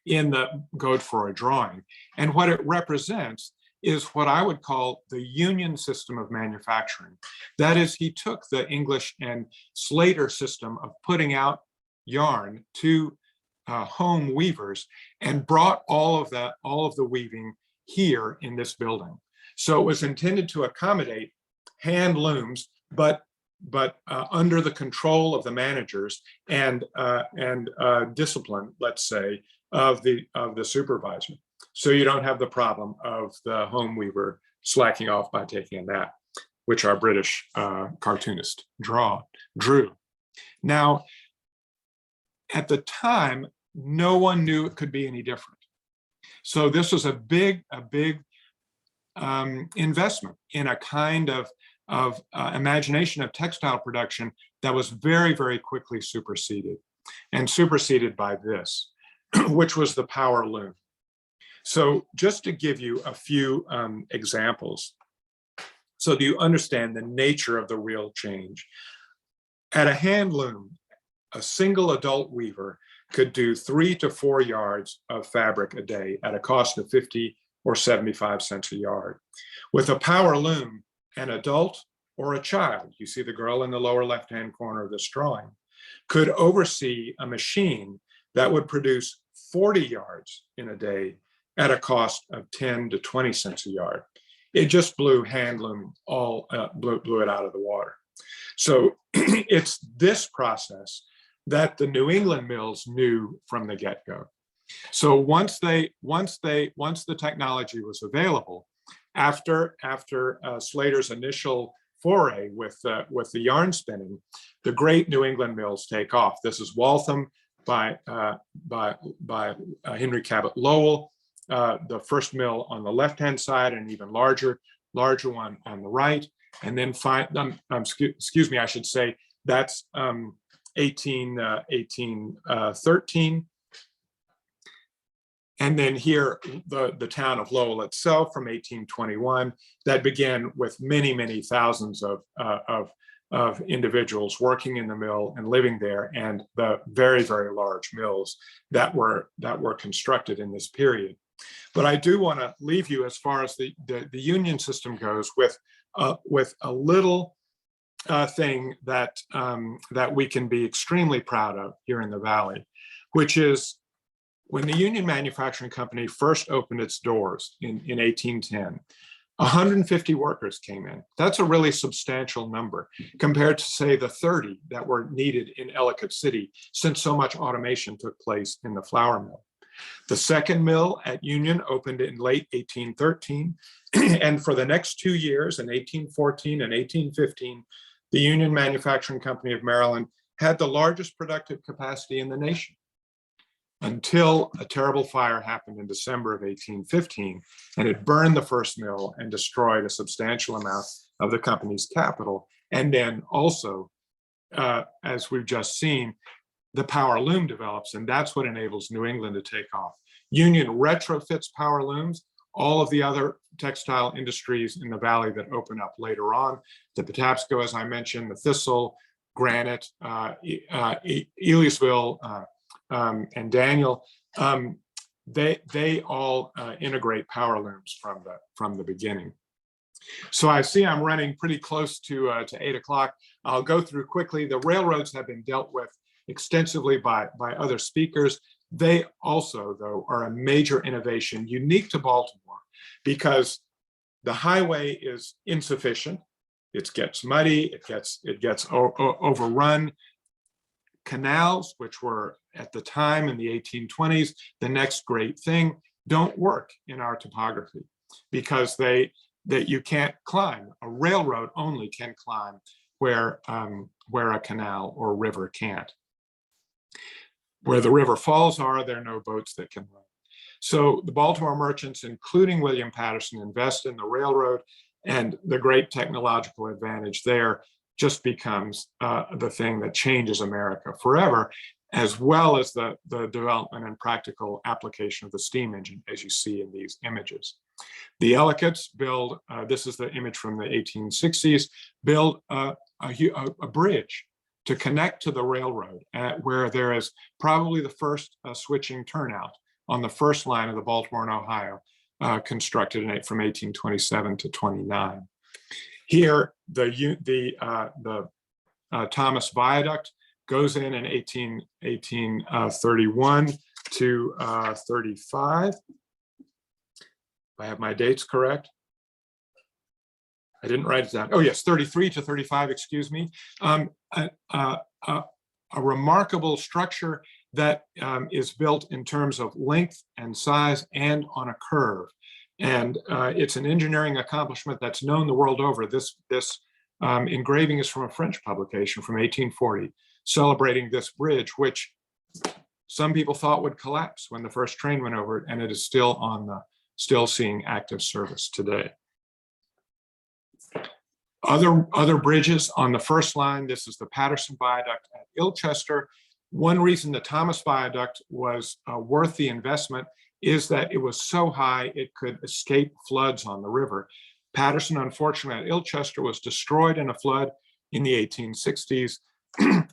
[SPEAKER 3] in the Godefroy drawing. And what it represents is what I would call the union system of manufacturing. That is, he took the English and Slater system of putting out yarn to home weavers and brought all of the weaving here in this building. So it was intended to accommodate hand looms, but under the control of the managers and discipline, let's say, of the supervisor. So you don't have the problem of the home weaver slacking off by taking a nap, which our British cartoonist drew. Now, at the time, no one knew it could be any different. So this was a big investment in a kind of imagination of textile production that was very, very quickly superseded by this, which was the power loom. So just to give you a few examples, so do you understand the nature of the real change? At a hand loom, a single adult weaver could do 3 to 4 yards of fabric a day at a cost of 50 or 75 cents a yard. With a power loom, an adult or a child, you see the girl in the lower left-hand corner of this drawing, could oversee a machine that would produce 40 yards in a day at a cost of 10 to 20 cents a yard. It just blew handloom blew it out of the water. So it's this process that the New England mills knew from the get-go. So once the technology was available, after Slater's initial foray with the yarn spinning, the great New England mills take off. This is Waltham by Henry Cabot Lowell, the first mill on the left-hand side, and even larger one on the right. And then excuse me, I should say that's 1813. And then here, the town of Lowell itself from 1821, that began with many, many thousands of individuals working in the mill and living there, and the very, very large mills that were constructed in this period. But I do want to leave you, as far as the union system goes, with a little thing that we can be extremely proud of here in the Valley, which is when the Union Manufacturing Company first opened its doors in 1810, 150 workers came in. That's a really substantial number compared to, say, the 30 that were needed in Ellicott City, since so much automation took place in the flour mill. The second mill at Union opened in late 1813, and for the next 2 years, in 1814 and 1815, the Union Manufacturing Company of Maryland had the largest productive capacity in the nation, until a terrible fire happened in December of 1815, and it burned the first mill and destroyed a substantial amount of the company's capital. And then also, as we've just seen, the power loom develops, and that's what enables New England to take off. Union retrofits power looms. All of the other textile industries in the Valley that open up later on, the Patapsco, as I mentioned, the Thistle, Granite, Elliottsville, and Daniel, they all integrate power looms from the beginning. So I see I'm running pretty close to 8 o'clock. I'll go through quickly. The railroads have been dealt with extensively by other speakers. They also, though, are a major innovation unique to Baltimore, because the highway is insufficient. It gets muddy, it gets overrun. Canals, which were at the time in the 1820s the next great thing, don't work in our topography because that you can't climb. A railroad only can climb where a canal or river can't. Where the river falls are, there are no boats that can run. So the Baltimore merchants, including William Patterson, invest in the railroad, and the great technological advantage there just becomes the thing that changes America forever, as well as the development and practical application of the steam engine, as you see in these images. The Elliotts build, this is the image from the 1860s, build a bridge to connect to the railroad, where there is probably the first switching turnout on the first line of the Baltimore and Ohio, constructed from 1827 to 29. Here, the Thomas Viaduct goes in 1831 to 35. If I have my dates correct. I didn't write it down. Oh yes, 33 to 35, excuse me. A remarkable structure that is built in terms of length and size and on a curve. And it's an engineering accomplishment that's known the world over. This engraving is from a French publication from 1840, celebrating this bridge, which some people thought would collapse when the first train went over it, and it is still seeing active service today. Other bridges on the first line, this is the Patterson Viaduct at Ilchester. One reason the Thomas Viaduct was worth the investment is that it was so high it could escape floods on the river. Patterson, unfortunately, at Ilchester was destroyed in a flood in the 1860s.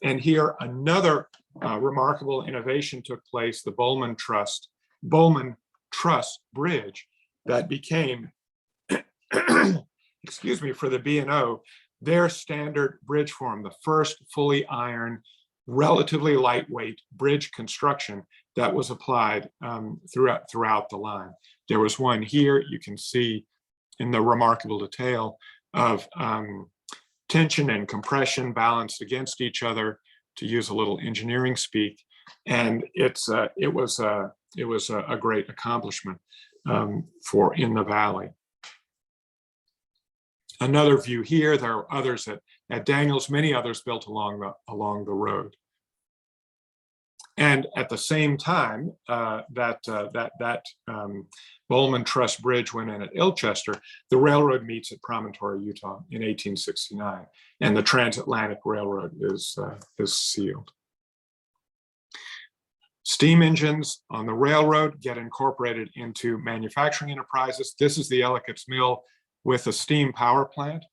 [SPEAKER 3] And here another remarkable innovation took place, the Bowman Truss Bridge that became excuse me, for the B&O, their standard bridge form, the first fully iron relatively lightweight bridge construction that was applied throughout the line. There was one here, you can see in the remarkable detail of tension and compression balanced against each other, to use a little engineering speak. And it was a great accomplishment for in the valley. Another view here, there are others at Daniels, many others built along the road. And at the same time that Bowman Trust Bridge went in at Ilchester, the railroad meets at Promontory, Utah in 1869, and the transatlantic railroad is sealed. Steam engines on the railroad get incorporated into manufacturing enterprises. This is the Elliotts Mill with a steam power plant,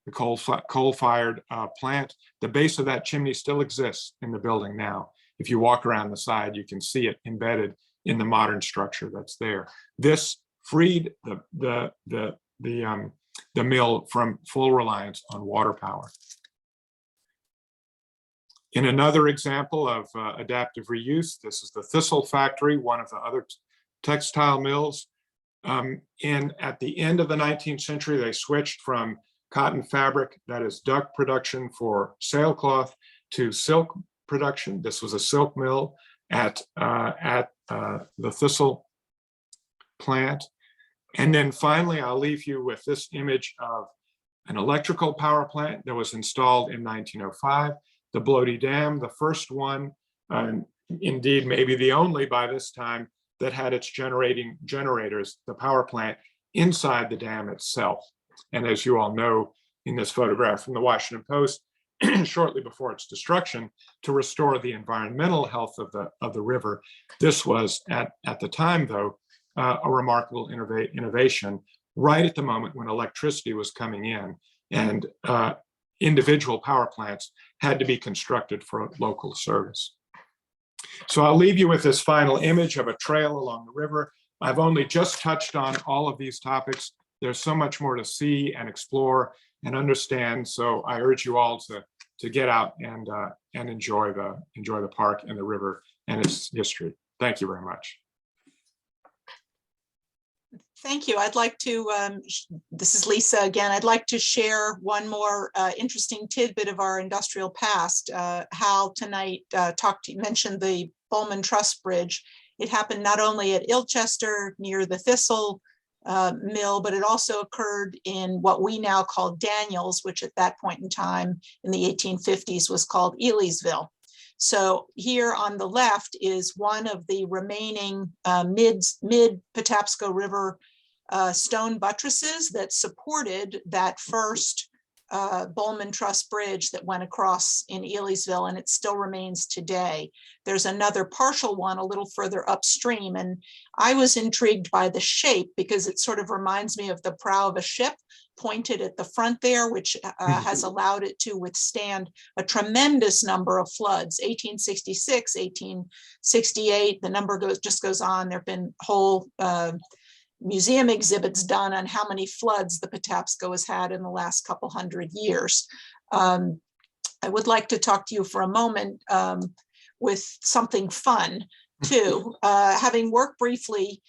[SPEAKER 3] the coal-fired plant. The base of that chimney still exists in the building now. If you walk around the side, you can see it embedded in the modern structure that's there. This freed the mill from full reliance on water power. In another example of adaptive reuse, this is the Thistle Factory, one of the other textile mills. At the end of the 19th century, they switched from cotton fabric, that is duck production for sailcloth, to silk production. This was a silk mill at the Thistle plant. And then finally, I'll leave you with this image of an electrical power plant that was installed in 1905. The Bloaty Dam, the first one, indeed maybe the only by this time, that had its generators, the power plant, inside the dam itself. And as you all know, in this photograph from the Washington Post, shortly before its destruction, to restore the environmental health of the river. This was at the time, though, a remarkable innovation right at the moment when electricity was coming in, and individual power plants had to be constructed for local service. So I'll leave you with this final image of a trail along the river. I've only just touched on all of these topics. There's so much more to see and explore and understand. So I urge you all to get out and enjoy the park and the river and its history. Thank you very much.
[SPEAKER 2] Thank you. I'd like to, this is Lisa again, I'd like to share one more interesting tidbit of our industrial past. Hal tonight mentioned the Hisbulman Trust Bridge. It happened not only at Ilchester near the Thistle Mill, but it also occurred in what we now call Daniels, which at that point in time in the 1850s was called Elysville. So here on the left is one of the remaining mid Patapsco River stone buttresses that supported that first Bowman Trust Bridge that went across in Elysville, and it still remains today. There's another partial one a little further upstream, and I was intrigued by the shape because it sort of reminds me of the prow of a ship pointed at the front there, which has allowed it to withstand a tremendous number of floods. 1866, 1868, the number just goes on. There have been whole museum exhibits done on how many floods the Patapsco has had in the last couple hundred years. I would like to talk to you for a moment with something fun too. Having worked briefly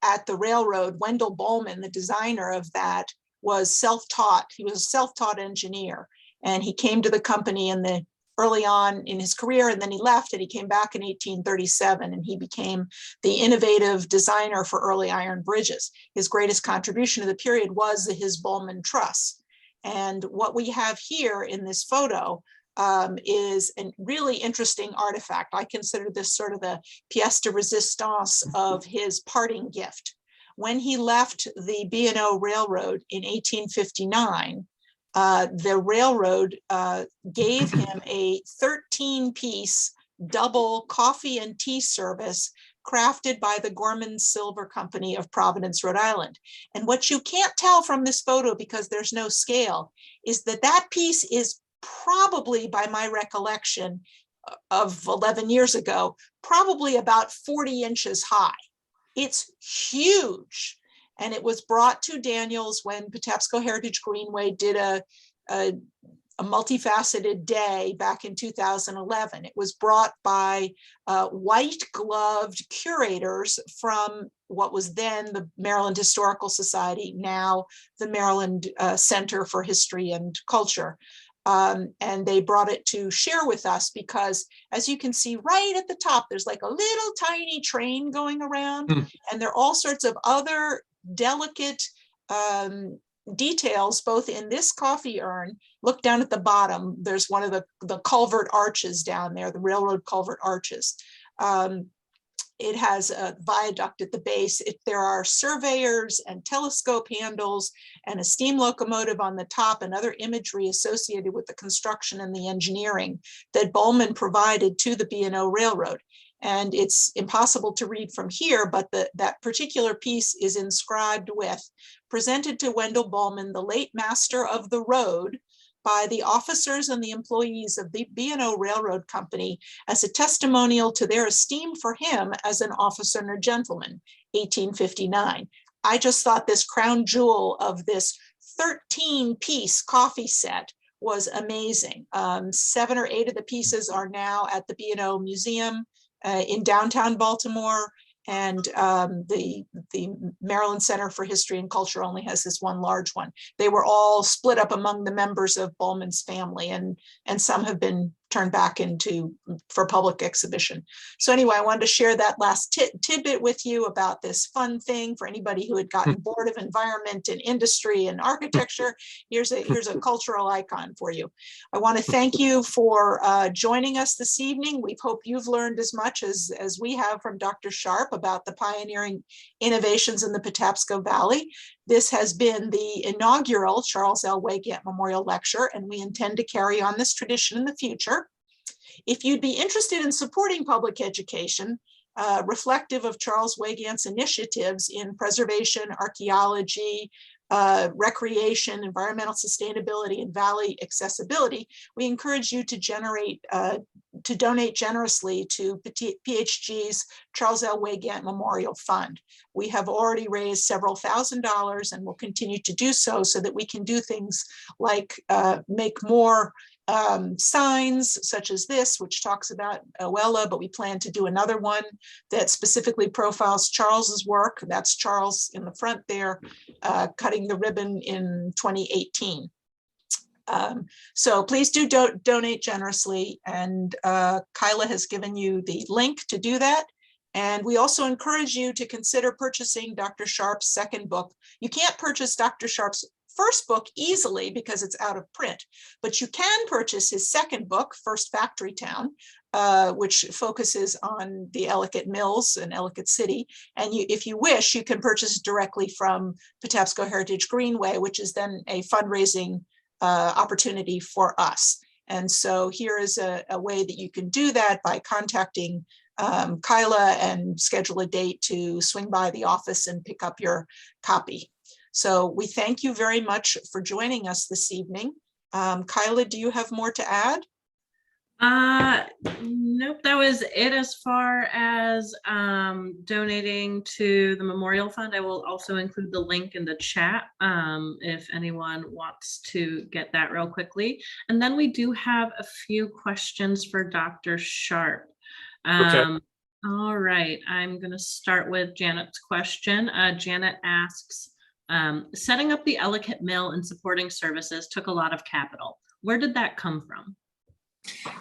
[SPEAKER 2] at the railroad, Wendell Bowman, the designer of that, was self-taught. He was a self-taught engineer, and he came to the company early on in his career, and then he left and he came back in 1837, and he became the innovative designer for early iron bridges. His greatest contribution to the period was the Hisbulman Truss. And what we have here in this photo is a really interesting artifact. I consider this sort of the pièce de résistance of his parting gift. When he left the B&O Railroad in 1859, the railroad gave him a 13-piece double coffee and tea service crafted by the Gorman Silver Company of Providence, Rhode Island. And what you can't tell from this photo, because there's no scale, is that that piece is probably, by my recollection of 11 years ago, probably about 40 inches high. It's huge. And it was brought to Daniels when Patapsco Heritage Greenway did a a multifaceted day back in 2011. It was brought by white-gloved curators from what was then the Maryland Historical Society, now the Maryland Center for History and Culture. And they brought it to share with us because, as you can see right at the top, there's like a little tiny train going around, and there are all sorts of other delicate details, both in this coffee urn. Look down at the bottom, there's one of the culvert arches down there, the railroad culvert arches. It has a viaduct at the base. There are surveyors and telescope handles and a steam locomotive on the top, and other imagery associated with the construction and the engineering that Bowman provided to the B&O Railroad. And it's impossible to read from here, but that particular piece is inscribed with, presented to Wendell Bowman, the late master of the road, by the officers and the employees of the B&O Railroad Company as a testimonial to their esteem for him as an officer and a gentleman, 1859. I just thought this crown jewel of this 13-piece coffee set was amazing. 7 or 8 of the pieces are now at the B&O Museum in downtown Baltimore, and the Maryland Center for History and Culture only has this one large one. They were all split up among the members of Bowman's family, and some have been turned back for public exhibition. So anyway, I wanted to share that last tidbit with you about this fun thing for anybody who had gotten bored of environment and industry and architecture. Here's a cultural icon for you. I want to thank you for joining us this evening. We hope you've learned as much as we have from Dr. Sharp about the pioneering innovations in the Patapsco Valley. This has been the inaugural Charles L. Wagandt Memorial Lecture, and we intend to carry on this tradition in the future. If you'd be interested in supporting public education, reflective of Charles Wagandt's initiatives in preservation, archaeology, recreation, environmental sustainability, and valley accessibility, we encourage you to donate generously to PHG's Charles L. Wagandt Memorial Fund. We have already raised several $1,000s and will continue to do so that we can do things like make more signs such as this, which talks about Oella, but we plan to do another one that specifically profiles Charles's work. That's Charles in the front there, cutting the ribbon in 2018. So please do donate generously, and Kyla has given you the link to do that. And we also encourage you to consider purchasing Dr. Sharp's second book. You can't purchase Dr. Sharp's first book easily because it's out of print, but you can purchase his second book, First Factory Town, which focuses on the Elliott Mills in Ellicott City. And if you wish, you can purchase directly from Patapsco Heritage Greenway, which is then a fundraising opportunity for us. And so here is a way that you can do that by contacting Kyla and schedule a date to swing by the office and pick up your copy. So we thank you very much for joining us this evening. Kyla, do you have more to add?
[SPEAKER 1] Nope, that was it as far as donating to the Memorial Fund. I will also include the link in the chat if anyone wants to get that real quickly. And then we do have a few questions for Dr. Sharp.
[SPEAKER 3] Okay.
[SPEAKER 1] All right, I'm going to start with Janet's question. Janet asks, setting up the Elliott Mill and supporting services took a lot of capital. Where did that come from?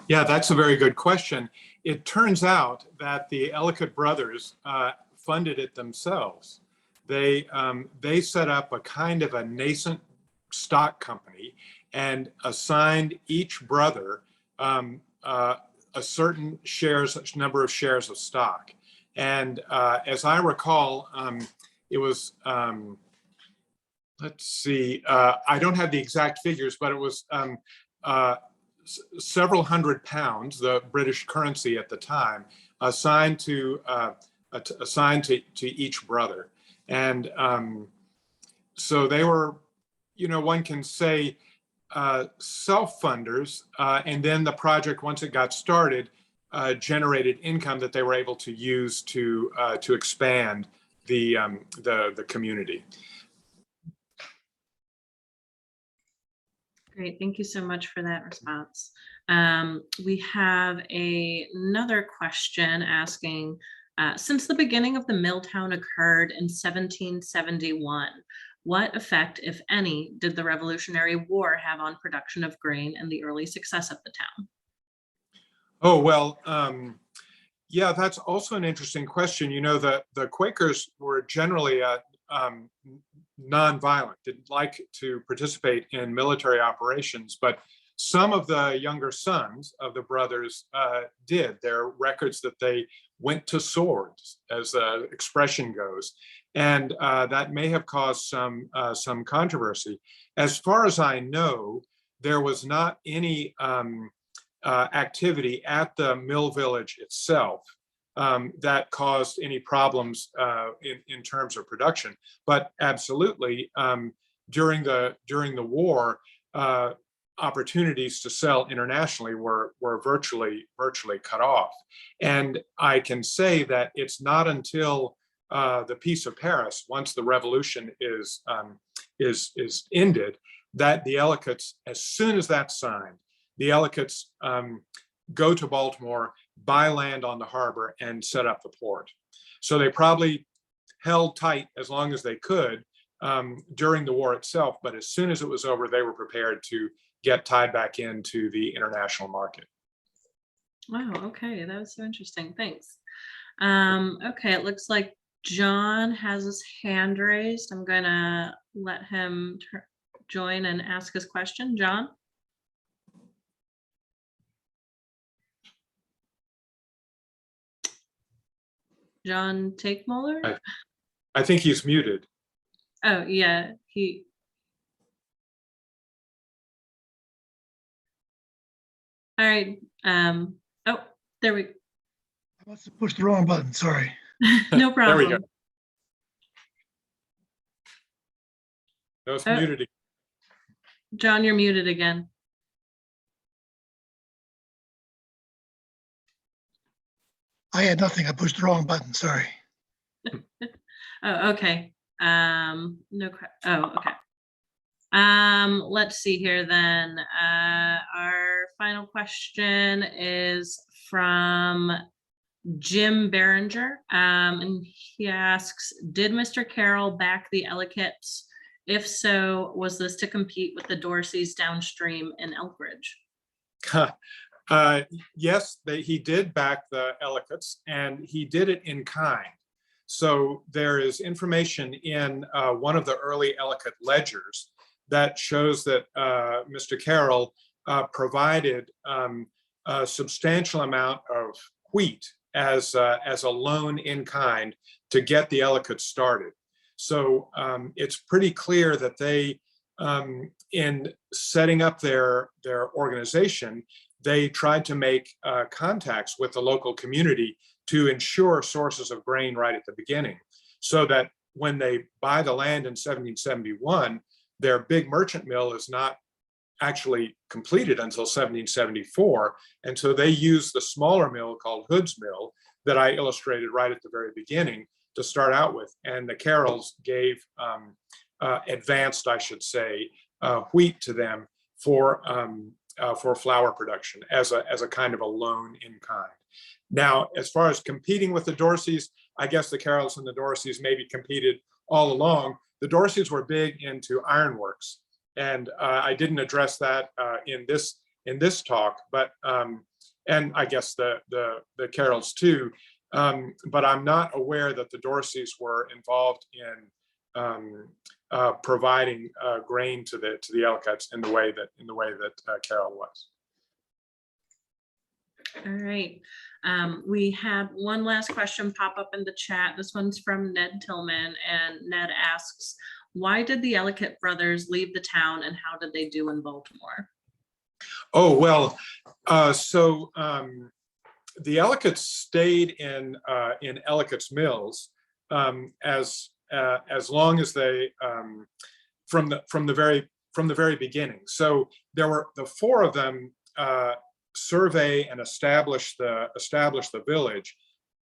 [SPEAKER 3] Yeah, that's a very good question. It turns out that the Elliott brothers funded it themselves. They set up a kind of a nascent stock company and assigned each brother a certain number of shares of stock. And as I recall, it was, let's see, I don't have the exact figures, but it was several hundred pounds, the British currency at the time, assigned to each brother. And so they were, one can say self-funders, and then the project, once it got started, generated income that they were able to use to expand the community.
[SPEAKER 1] Great, thank you so much for that response. We have another question asking, since the beginning of the mill town occurred in 1771, what effect, if any, did the Revolutionary War have on production of grain and the early success of the town?
[SPEAKER 3] Oh, well, yeah, that's also an interesting question. You know, the Quakers were generally nonviolent, didn't like to participate in military operations, but some of the younger sons of the brothers did. There are records that they went to swords, as the expression goes, and that may have caused some controversy. As far as I know, there was not any activity at the mill village itself that caused any problems in terms of production. But absolutely, during the war, opportunities to sell internationally were virtually cut off. And I can say that it's not until the Peace of Paris, once the revolution is ended, that the Elliotts, as soon as that's signed, the Elliotts go to Baltimore, buy land on the harbor, and set up the port. So they probably held tight as long as they could during the war itself, but as soon as it was over, they were prepared to get tied back into the international market.
[SPEAKER 1] Wow, okay, that was so interesting, thanks. Okay, it looks like John has his hand raised. I'm gonna let him join and ask his question. John? John Takemuller?
[SPEAKER 3] I think he's muted.
[SPEAKER 1] Oh, yeah, all right. Oh, there we,
[SPEAKER 4] I must have pushed the wrong button, sorry.
[SPEAKER 1] no problem.
[SPEAKER 3] There we go. That was muted.
[SPEAKER 1] John, you're muted again.
[SPEAKER 4] I had nothing, I pushed the wrong button, sorry.
[SPEAKER 1] Oh, okay. Okay. Let's see here then. Our final question is from Jim Behringer. And he asks, did Mr. Carroll back the Elliotts? If so, was this to compete with the Dorseys downstream in Elkridge?
[SPEAKER 3] Yes, he did back the Elliotts, and he did it in kind. So there is information in one of the early Ellicott ledgers that shows that Mr. Carroll provided a substantial amount of wheat as a loan in kind to get the Ellicott started. So it's pretty clear that they, in setting up their organization, they tried to make contacts with the local community to ensure sources of grain right at the beginning, so that when they buy the land in 1771, their big merchant mill is not actually completed until 1774. And so they use the smaller mill called Hood's Mill that I illustrated right at the very beginning to start out with. And the Carrolls gave advanced, I should say, wheat to them for flour production as a kind of a loan in kind. Now, as far as competing with the Dorseys, I guess the Carrolls and the Dorseys maybe competed all along. The Dorseys were big into ironworks, and I didn't address that in this talk, but and I guess the Carrolls too. But I'm not aware that the Dorseys were involved in providing grain to the Ellicotts in the way that Carroll was.
[SPEAKER 1] All right. We have one last question pop up in the chat. This one's from Ned Tillman, and Ned asks, why did the Ellicott brothers leave the town, and how did they do in Baltimore?
[SPEAKER 3] Oh, well, so the Ellicotts stayed in Elliotts Mills as long as they from the very beginning. So there were the four of them survey and establish the village,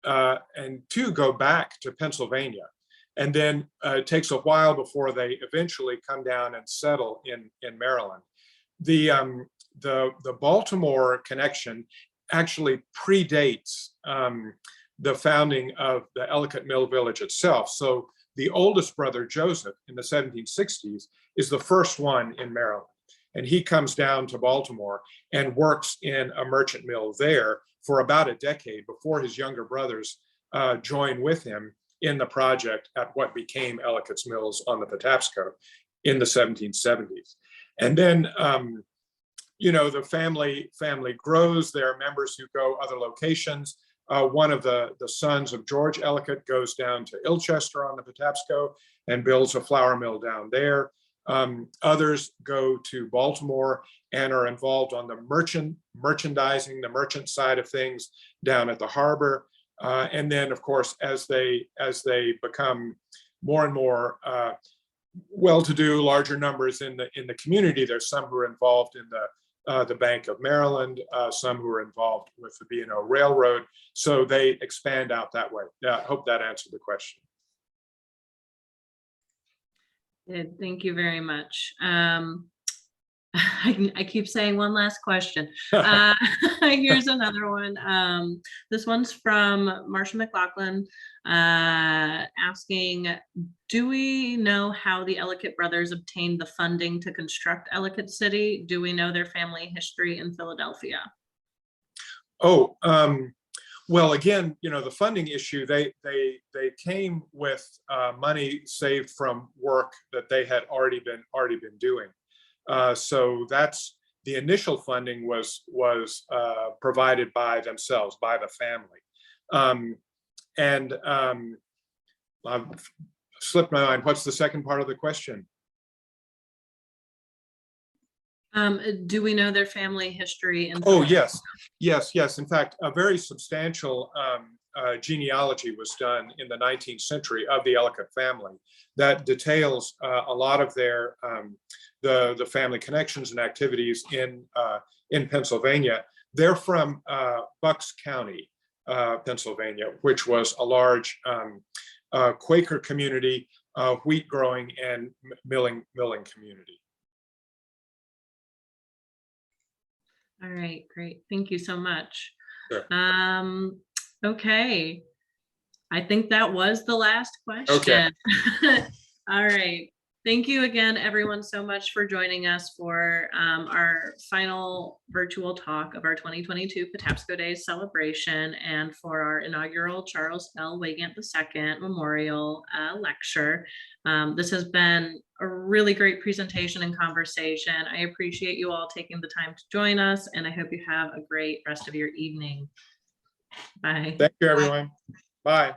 [SPEAKER 3] and two go back to Pennsylvania, and then it takes a while before they eventually come down and settle in Maryland. the Baltimore connection actually predates the founding of the Elliott Mill village itself. So the oldest brother, Joseph, in the 1760s, is the first one in Maryland. And he comes down to Baltimore and works in a merchant mill there for about a decade before his younger brothers join with him in the project at what became Elliotts Mills on the Patapsco in the 1770s. And then, the family grows. There are members who go other locations. One of the sons of George Elliott goes down to Ilchester on the Patapsco and builds a flour mill down there. Others go to Baltimore and are involved on the merchandising, the merchant side of things down at the harbor. And then, of course, as they become more and more well-to-do, larger numbers in the community, there's some who are involved in the Bank of Maryland, some who are involved with the B&O Railroad. So they expand out that way. I hope that answered the question.
[SPEAKER 1] Thank you very much. I keep saying one last question. Here's another one. This one's from Marcia McLaughlin asking, do we know how the Elliott brothers obtained the funding to construct Ellicott City? Do we know their family history in Philadelphia?
[SPEAKER 3] Oh, well, again, the funding issue, they came with money saved from work that they had already been doing. So that's the initial funding was provided by themselves, by the family. I've slipped my mind. What's the second part of the question?
[SPEAKER 1] Do we know their family history?
[SPEAKER 3] Oh, yes. In fact, a very substantial genealogy was done in the 19th century of the Elliott family that details a lot of their the family connections and activities in Pennsylvania. They're from Bucks County, Pennsylvania, which was a large Quaker community, wheat growing and milling community.
[SPEAKER 1] All right, great. Thank you so much.
[SPEAKER 3] Sure.
[SPEAKER 1] Okay. I think that was the last question.
[SPEAKER 3] Okay.
[SPEAKER 1] All right. Thank you again, everyone, so much for joining us for our final virtual talk of our 2022 Patapsco Days celebration and for our inaugural Charles L. Wagandt II Memorial Lecture. This has been a really great presentation and conversation. I appreciate you all taking the time to join us, and I hope you have a great rest of your evening. Bye.
[SPEAKER 3] Thank you, everyone. Bye.